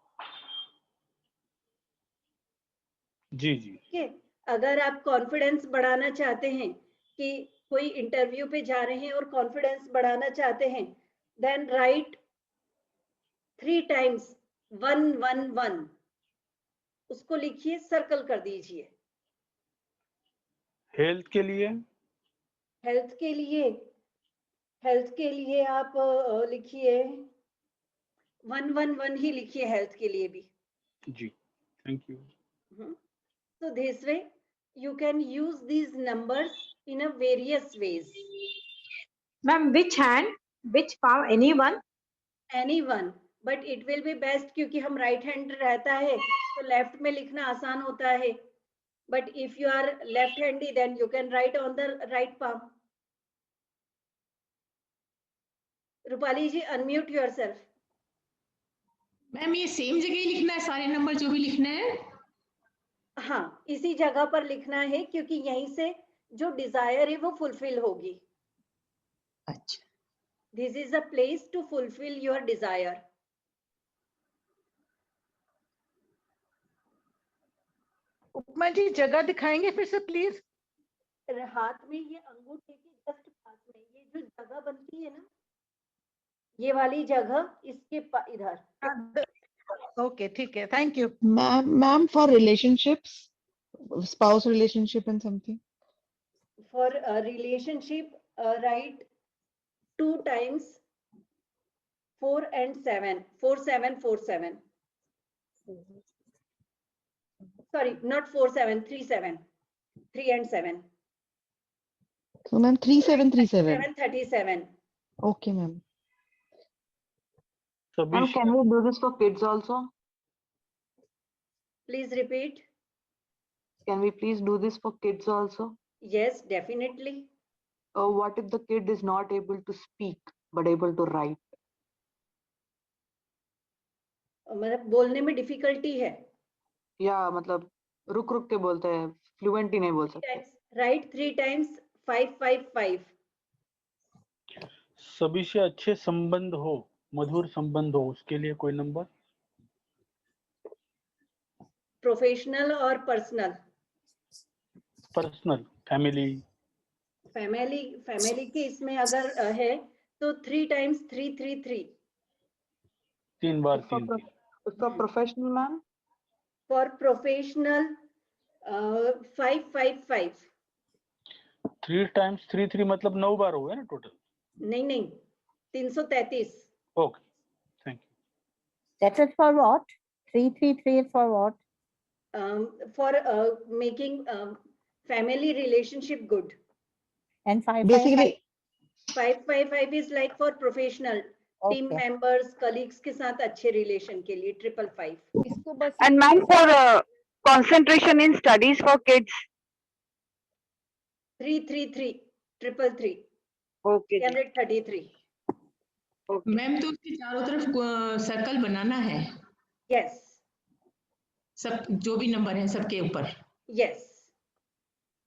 जी जी। ठीक है, अगर आप कॉन्फिडेंस बढ़ाना चाहते हैं कि कोई इंटरव्यू पे जा रहे हैं और कॉन्फिडेंस बढ़ाना चाहते हैं, then write 3 times 111, उसको लिखिए, सर्कल कर दीजिए। हेल्थ के लिए, हेल्थ के लिए आप लिखिए 111 ही लिखिए, हेल्थ के लिए भी। जी, thank you. So this way you can use these numbers in a various ways। Ma'am, which hand, which palm, anyone, but it will be best क्योंकि हम राइट हैंड रहता है तो लेफ्ट में लिखना आसान होता है। but if you are left handy, then you can write on the right palm। Rupali ji, unmute yourself. Ma'am ये सेम जगह ही लिखना है सारे नंबर जो भी लिखने हैं? हाँ, इसी जगह पर लिखना है क्योंकि यहीं से जो डिजायर है वो फुलफिल होगी। अच्छा, this is a place to fulfil your desire. Upma ji जगह दिखाएंगे फिर से प्लीज? हाथ में ये अंगूठे के जस्ट पास में ये जो जगह बनती है ना, ये वाली जगह, इसके इधर। ओके, ठीक है, thank you. Ma'am for relationships, spouse relationship and something, for a relationship write 2 times 4 and 7, 4747, sorry, not 47, 37, 3 and 7, so ma'am 3737, 737। okay ma'am। So Ma'am, can we do this for kids also? Please repeat. Can we please do this for kids also? Yes, definitely. What if the kid is not able to speak but able to write? मतलब बोलने में difficulty है. या मतलब रुक रुक के बोलते हैं, फ्लुएंट ही नहीं बोल सकते. Write 3 times 5 5 5. सभी से अच्छे संबंध हो, मधुर संबंध हो, उसके लिए कोई नंबर? प्रोफेशनल और पर्सनल? Personal, family. फैमिली के इसमें अगर है तो 3 times 3 3 3. 3 बार 3. उसका professional ma'am? For professional 5 5 5. 3 times 3 3 मतलब 9 बार हो गया ना टोटल? नहीं 333. Okay, thank you. That is for what? 333 is for what? For making family relationship good. And 5 Basically 5 5 5 is like for professional. Team members, colleagues के साथ अच्छे relation के लिए 5 5 5. इसको बस. And ma'am, for concentration in studies for kids? 3 3 3 3 3. Okay. 333. Ma'am तो उसके चारों तरफ सर्कल बनाना है. Yes. सब जो भी नंबर है सबके ऊपर. Yes.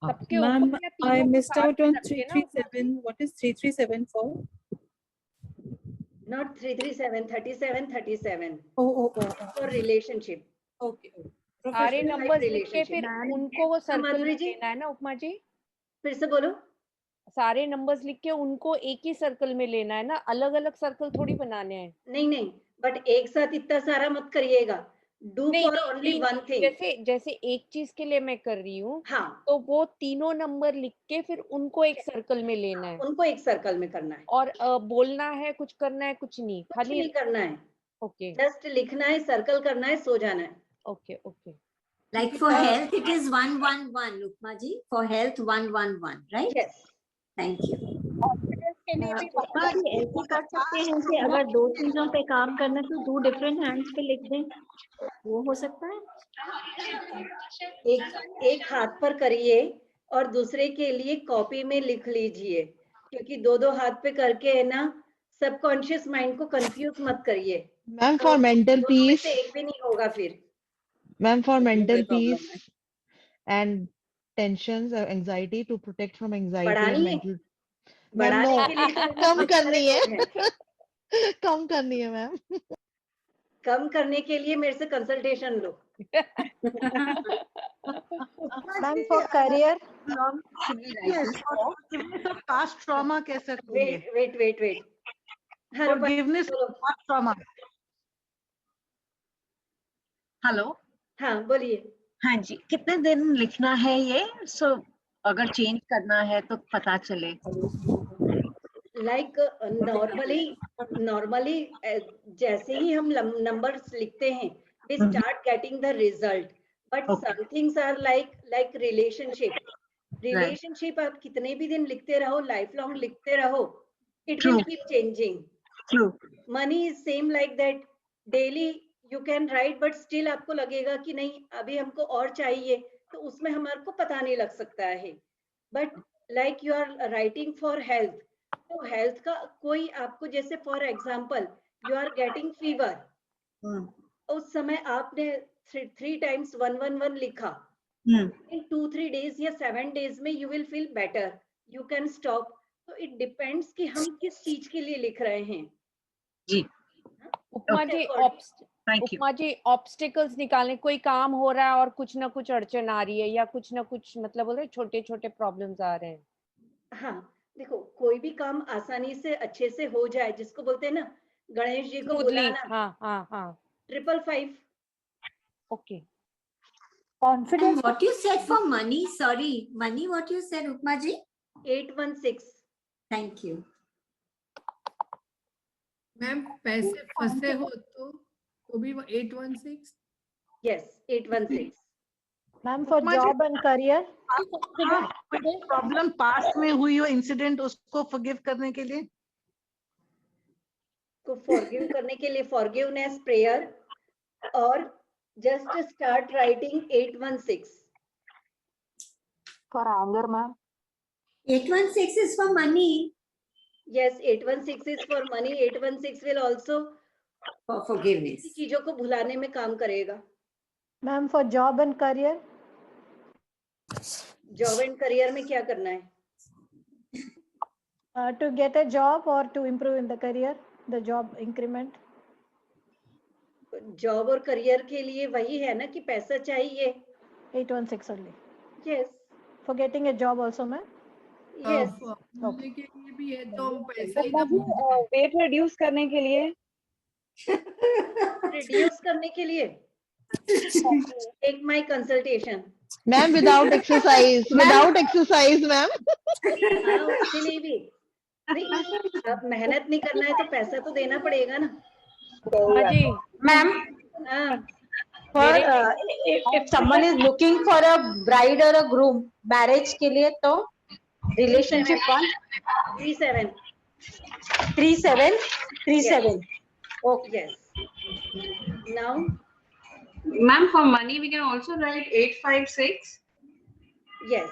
Ma'am, I missed out on 337. What is 337 for? Not 337, 37 37. Oh. For relationship. Okay. सारे नंबर्स लिख के फिर उनको वो सर्कल में लेना है ना उपमा जी? फिर से बोलो. सारे नंबर्स लिख के उनको एक ही सर्कल में लेना है ना, अलग अलग सर्कल थोड़ी बनाने हैं. नहीं बट एक साथ इतना सारा मत करिएगा. Do for only one thing. जैसे एक चीज के लिए मैं कर रही हूँ. हाँ. तो वो तीनों नंबर लिख के फिर उनको एक सर्कल में लेना है. उनको एक सर्कल में करना है. और बोलना है, कुछ करना है, कुछ नहीं, खाली नहीं करना है. ओके. जस्ट लिखना है, सर्कल करना है, सो जाना है. Okay. Like for health, it is 1 1 1. Upma ji, for health 1 1 1, right? Yes. Thank you. के लिए भी ऐसे कर सकते हैं कि अगर 2 चीजों पे काम करना तो 2 डिफरेंट हैंड्स पे लिख दें, वो हो सकता है. एक हाथ पर करिए और दूसरे के लिए कॉपी में लिख लीजिए, क्योंकि 2 हाथ पे करके है ना, सबकॉन्शियस माइंड को कंफ्यूज मत करिए. Ma'am for mental peace. एक भी नहीं होगा फिर. Ma'am for mental peace and tensions और anxiety, to protect from anxiety and mental. कम करनी है मैम. कम करने के लिए मेरे से कंसल्टेशन लो. Ma'am for career past trauma कैसे? Wait. Forgiveness past trauma. Hello. हाँ बोलिए. हाँ जी, कितने दिन लिखना है ये? अगर चेंज करना है तो पता चले. लाइक नॉर्मली जैसे ही हम नंबर्स लिखते हैं, we start getting the result, but some things are like relationship आप कितने भी दिन लिखते रहो, लाइफ लॉन्ग लिखते रहो, it will keep changing. Money is same like that. Daily you can write, but still आपको लगेगा कि नहीं अभी हमको और चाहिए, तो उसमें हमारे को पता नहीं लग सकता है. But like you are writing for health, तो हेल्थ का कोई आपको, जैसे for example you are getting fever, उस समय आपने 3 times 1 1 1 लिखा, इन 2-3 days या 7 days में you will feel better, you can stop. तो इट डिपेंड्स कि हम किस चीज के लिए लिख रहे हैं. जी. उपमा जी ऑब्स्टिकल्स निकालने, कोई काम हो रहा है और कुछ ना कुछ अड़चन आ रही है या कुछ ना कुछ मतलब बोल रहे छोटे छोटे प्रॉब्लम्स आ रहे हैं. हाँ देखो, कोई भी काम आसानी से अच्छे से हो जाए, जिसको बोलते हैं ना गणेश जी को बुलाना. हाँ 5 5. Okay. Confidence. What you said for money? Sorry, money. What you said, Upma ji? 816. Thank you. Ma'am पैसे फंसे हो तो भी 816. Yes, 816. Ma'am for job and career. Problem past में हुई हो, इंसिडेंट, उसको फॉरगिव करने के लिए, फॉरगिवनेस प्रेयर और Just start writing 816. For anger, ma'am. 816 is for money. Yes, 816 is for money. 816 will also for forgiveness. चीजों को भुलाने में काम करेगा. Ma'am, for job and career. Job and career में क्या करना है? To get a job or to improve in the career, the job increment. Job और करियर के लिए वही है ना कि पैसा चाहिए. 816 only. Yes. For getting a job also, ma'am. Yes. बोलने के लिए भी है तो पैसा ही ना. वेट रिड्यूस करने के लिए. रिड्यूस करने के लिए. Take my consultation. Ma'am, without exercise. Without exercise, ma'am. हाँ, उसके लिए भी. नहीं, अब मेहनत नहीं करना है तो पैसा तो देना पड़ेगा ना. जी. Ma'am, for if someone is looking for a bride or a groom marriage के लिए तो relationship one 37. 37. Okay. Yes. Now, Ma'am, for money we can also write 856. Yes.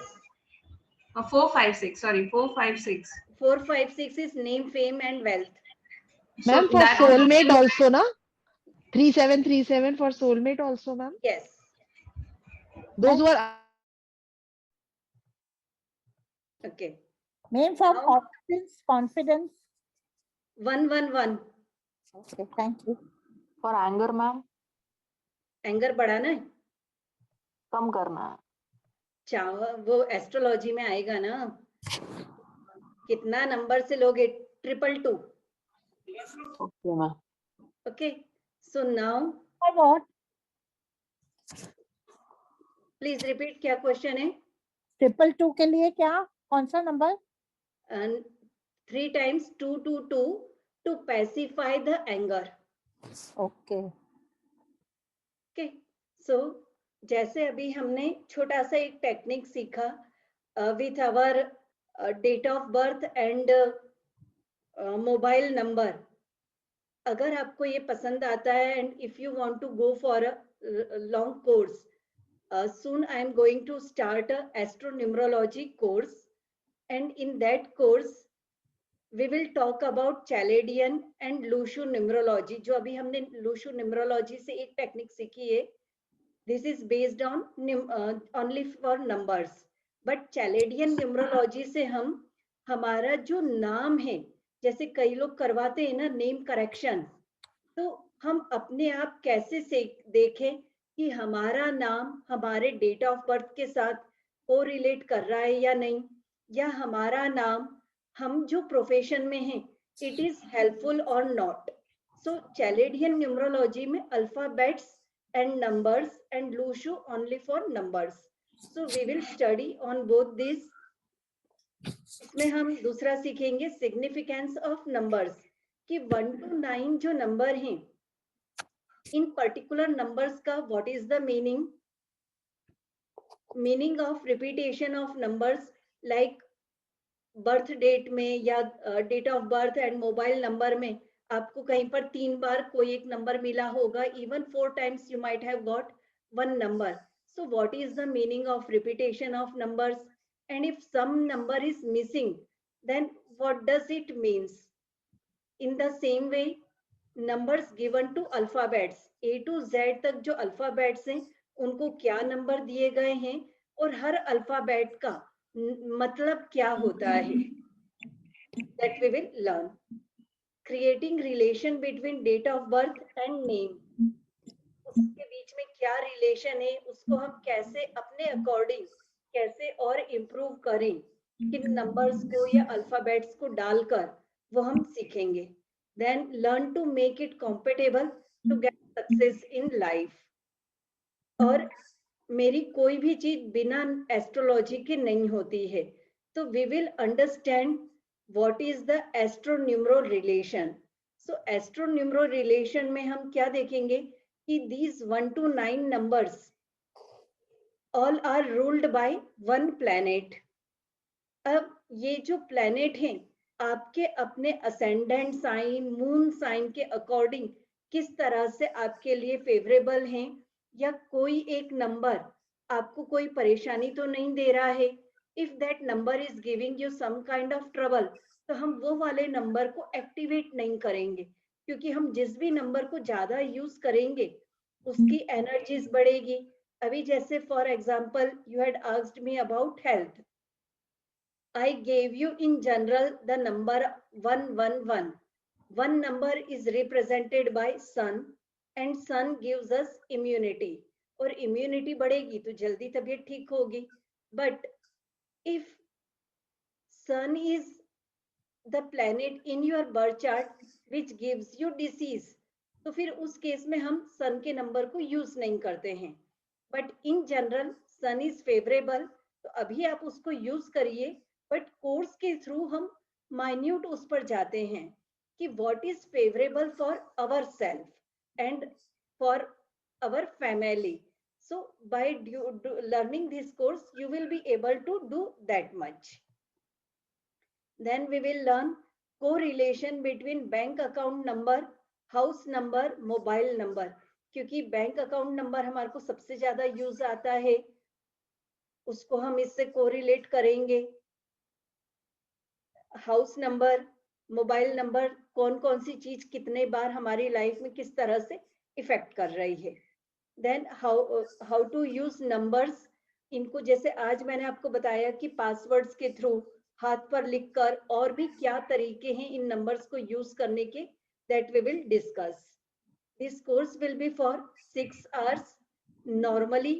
456. Sorry, 456. 456 is name, fame, and wealth. Ma'am, for soulmate also, na? 3737 for soulmate also, ma'am. Yes. Those who are. Okay. Name for confidence. 111. Okay, thank you. For anger, ma'am. Anger बढ़ाना है. कम करना है. चाह वो astrology में आएगा ना. कितना नंबर से लोगे? 222. Okay, ma'am. Okay. So now. What? Please repeat. क्या question है? 222 के लिए क्या? कौन सा number? And 3 times 222 to pacify the anger. Okay. Okay. So जैसे अभी हमने छोटा सा एक टेक्निक सीखा with our date of birth and mobile number. अगर आपको ये पसंद आता है and if you want to go for a long course, soon I am going to start a astronumerology course, and in that course we will talk about Chaldean and Lushu numerology. जो अभी हमने Lushu numerology से एक technique सीखी है, this is based on only for numbers, but Chaldean numerology से हम हमारा जो नाम है, जैसे कई लोग करवाते हैं ना नेम करेक्शन, तो हम अपने आप कैसे से देखें कि हमारा नाम हमारे डेट ऑफ बर्थ के साथ कोरिलेट कर रहा है या नहीं, या हमारा नाम हम जो प्रोफेशन में हैं it is helpful or not. So Chaldean numerology में alphabets and numbers and Lo Shu only for numbers. So we will study on both this. इसमें हम दूसरा सीखेंगे सिग्निफिकेंस ऑफ नंबर्स, कि 1 to 9 जो नंबर हैं, इन पर्टिकुलर नंबर्स का what is the meaning of repetition of numbers, like birth date में या date of birth and mobile number में आपको कहीं पर 3 बार कोई एक नंबर मिला होगा, even 4 times you might have got one number. So what is the meaning of repetition of numbers? And if some number is missing, then what does it means? In the same way, numbers given to alphabets, A to Z तक जो alphabets हैं, उनको क्या number दिए गए हैं और हर alphabet का मतलब क्या होता है, that we will learn. Creating relation between date of birth and name. उसके बीच में क्या रिलेशन है, उसको हम कैसे अपने अकॉर्डिंग कैसे और इम्प्रूव करें, किन नंबर्स को या अल्फाबेट्स को डालकर, वो हम सीखेंगे. Then learn to make it compatible to get success in life. और मेरी कोई भी चीज बिना एस्ट्रोलॉजी के नहीं होती है, तो we will understand what is the astronumero relation. So astronumero relation में हम क्या देखेंगे कि दीज 1 to 9 नंबर्स all are ruled by one planet. अब ये जो planet हैं, आपके अपने ascendant sign, moon sign के according किस तरह से आपके लिए favorable हैं, या कोई एक नंबर आपको कोई परेशानी तो नहीं दे रहा है, if that number is giving you some kind of trouble, तो हम वो वाले नंबर को एक्टिवेट नहीं करेंगे, क्योंकि हम जिस भी नंबर को ज्यादा यूज करेंगे उसकी एनर्जीज बढ़ेगी। अभी जैसे for example you had asked me about health, I gave you in general the number 111. One number is represented by sun and sun gives us immunity. और immunity बढ़ेगी तो जल्दी तबीयत ठीक होगी. But if sun is the planet in your birth chart which gives you disease, तो फिर उस केस में हम sun के नंबर को यूज नहीं करते हैं. But in general sun is favorable, तो अभी आप उसको यूज करिए. बट कोर्स के थ्रू हम माइन्यूट उस पर जाते हैं कि what is favourable for our self and for our family. So by learning this course you will be able to do that much. Then we will learn correlation between bank account number, house number, mobile number, क्योंकि bank account number हमारे को सबसे ज्यादा use आता है, उसको हम इससे कोरिलेट करेंगे. हाउस नंबर, मोबाइल नंबर, कौन कौन सी चीज कितने बार हमारी लाइफ में किस तरह से इफेक्ट कर रही है. Then how to use numbers, इनको जैसे आज मैंने आपको बताया कि पासवर्ड्स के थ्रू हाथ पर लिखकर, और भी क्या तरीके हैं इन नंबर्स को यूज करने के, that we will discuss. This course will be for 6 hours. Normally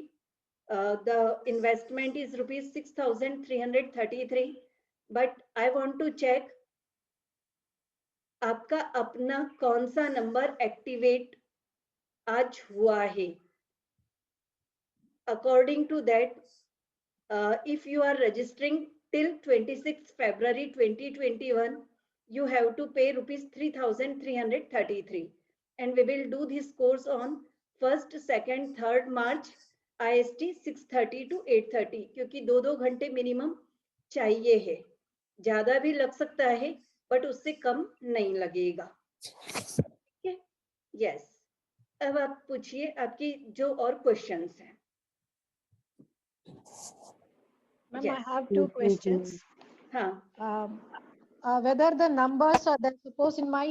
the investment is rupees 6,333. But I want to check आपका अपना कौन सा नंबर एक्टिवेट आज हुआ है. According to that, if you are registering till 26 February 2021, you have to pay rupees 3,333, and we will do this course on 1st, 2nd, 3rd March IST 6:30 to 8:30, क्योंकि 2-2 घंटे minimum चाहिए है. ज्यादा भी लग सकता है बट उससे कम नहीं लगेगा. ठीक है? यस. अब आप पूछिए आपकी जो और क्वेश्चंस हैं. Ma'am, I have 2 questions. हाँ. Whether the numbers are that, suppose in my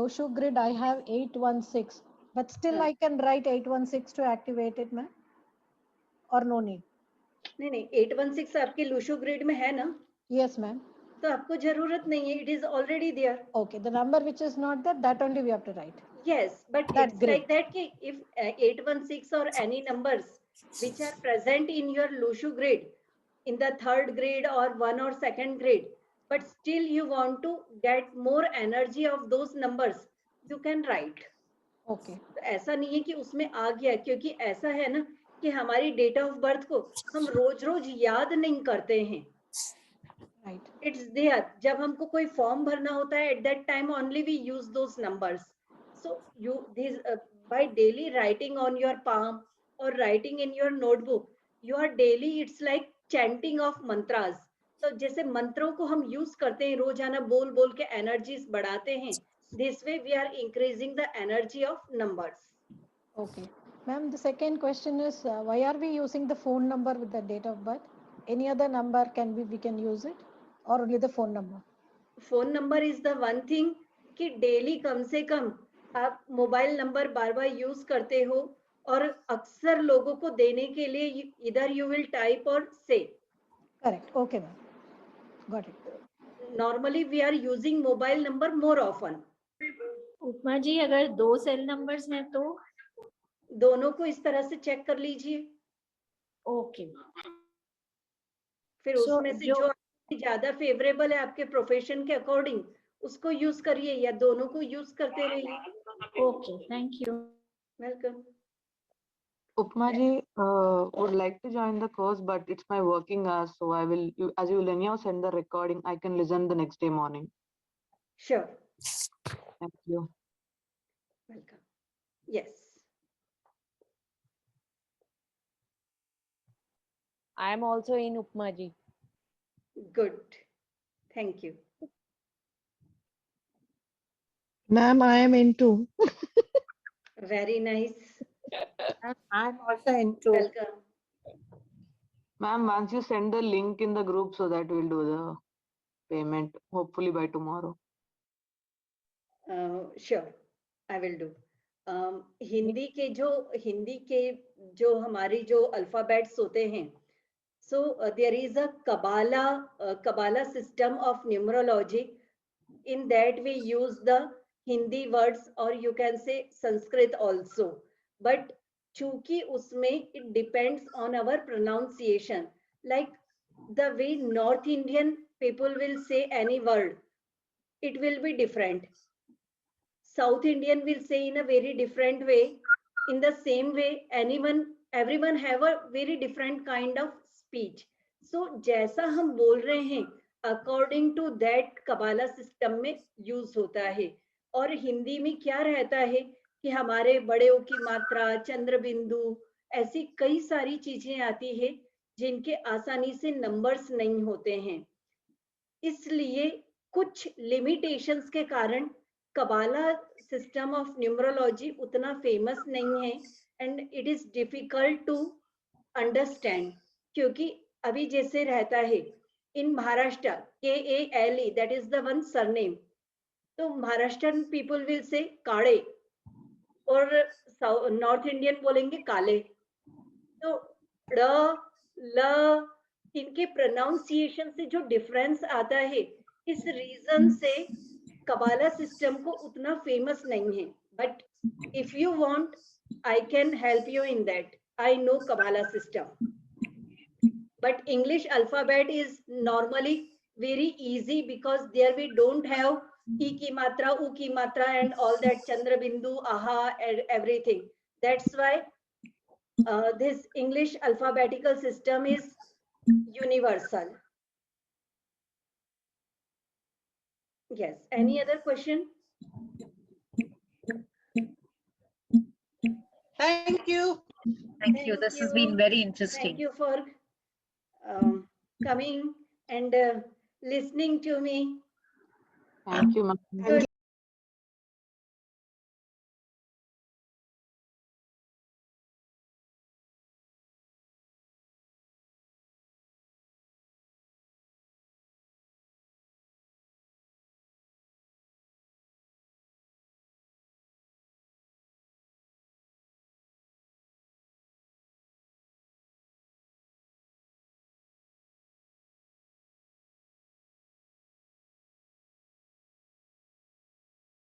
Loshu grid I have 816, but still I can write 816 to activate it, ma'am, or no need? नहीं, 816 आपके लूशो ग्रिड में है ना? Yes, ma'am. तो आपको जरूरत नहीं है, it is already there. Okay, the number which is not there, that only we have to write. Yes, but That it's grid. like that कि if 816 or any numbers which are present in your Lushu grid, in the 3rd grade or 1 or 2nd grade, but still you want to get more energy of those numbers, you can write. Okay. तो ऐसा नहीं है कि उसमें आ गया, क्योंकि ऐसा है ना कि हमारी डेट ऑफ बर्थ को हम रोज रोज याद नहीं करते हैं. Right. It's there. जब हमको कोई फॉर्म भरना होता है, at that time only we use those numbers. So you by daily writing on your palm or writing in your notebook, you are daily, it's like chanting of mantras. तो जैसे मंत्रों को हम यूज करते हैं रोजाना, बोल बोल के एनर्जीज बढ़ाते हैं. This way we are increasing the energy of numbers. Okay. Ma'am, the second question is why are we using the phone number with the date of birth? Any other number we can use it, or only the phone number? Phone number is the one thing कि daily कम से कम आप mobile number बार बार use करते हो, और अक्सर लोगों को देने के लिए इधर यू विल टाइप और से. Correct. Okay, ma'am. Got it. Normally we are using mobile number more often. उपमा जी, अगर 2 सेल नंबर्स हैं तो दोनों को इस तरह से चेक कर लीजिए. ओके. फिर उसमें से जो ज्यादा फेवरेबल है आपके प्रोफेशन के अकॉर्डिंग उसको यूज करिए, या दोनों को यूज करते रहिए. Okay, thank you. Welcome. Upma ji would like to join the course, but it's my working hours, so I will, as you will anyhow send the recording, I can listen the next day morning. Sure. Thank you. Welcome. Yes. I am also in Upma ji. Good. Thank you. Ma'am, I am in too. Very nice. I'm also into. Welcome. Ma'am, once you send the link in the group so that we'll do the payment, hopefully by tomorrow. Sure, I will do. Hindi के जो हमारी जो alphabets होते हैं, so there is a Kabbalah system of numerology. In that we use the Hindi words, or you can say Sanskrit also, but चूंकि उसमें it depends on our pronunciation, like the way North Indian people will say any word, it will be different. South Indian will say in a very different way. In the same way, everyone have a very different kind of speech. So जैसा हम बोल रहे हैं, according to that Kabbalah system में use होता है. और हिंदी में क्या रहता है कि हमारे बड़ेओं की मात्रा, चंद्र बिंदु, ऐसी कई सारी चीजें आती है जिनके आसानी से नंबर्स नहीं होते हैं. इसलिए कुछ लिमिटेशंस के कारण Kabbalah system of numerology उतना फेमस नहीं है, and it is difficult to understand. क्योंकि अभी जैसे रहता है in Maharashtra, Kale, that is the one surname. तो Maharashtrian people will say काड़े, और North Indian बोलेंगे काले. तो ड़, ल, इनके प्रोनाउंसिएशन से जो डिफरेंस आता है, इस रीजन से Kabbalah system को उतना फेमस नहीं है. But if you want, I can help you in that. I know Kabbalah system. But English alphabet is normally very easy because there we don't have I ki matra, U ki matra, and all that Chandra Bindu, Aha, and everything. That's why this English alphabetical system is universal. Yes. Any other question? Thank you. Thank you. This has been very interesting. Thank you for coming and listening to me. Thank you, ma'am. Good.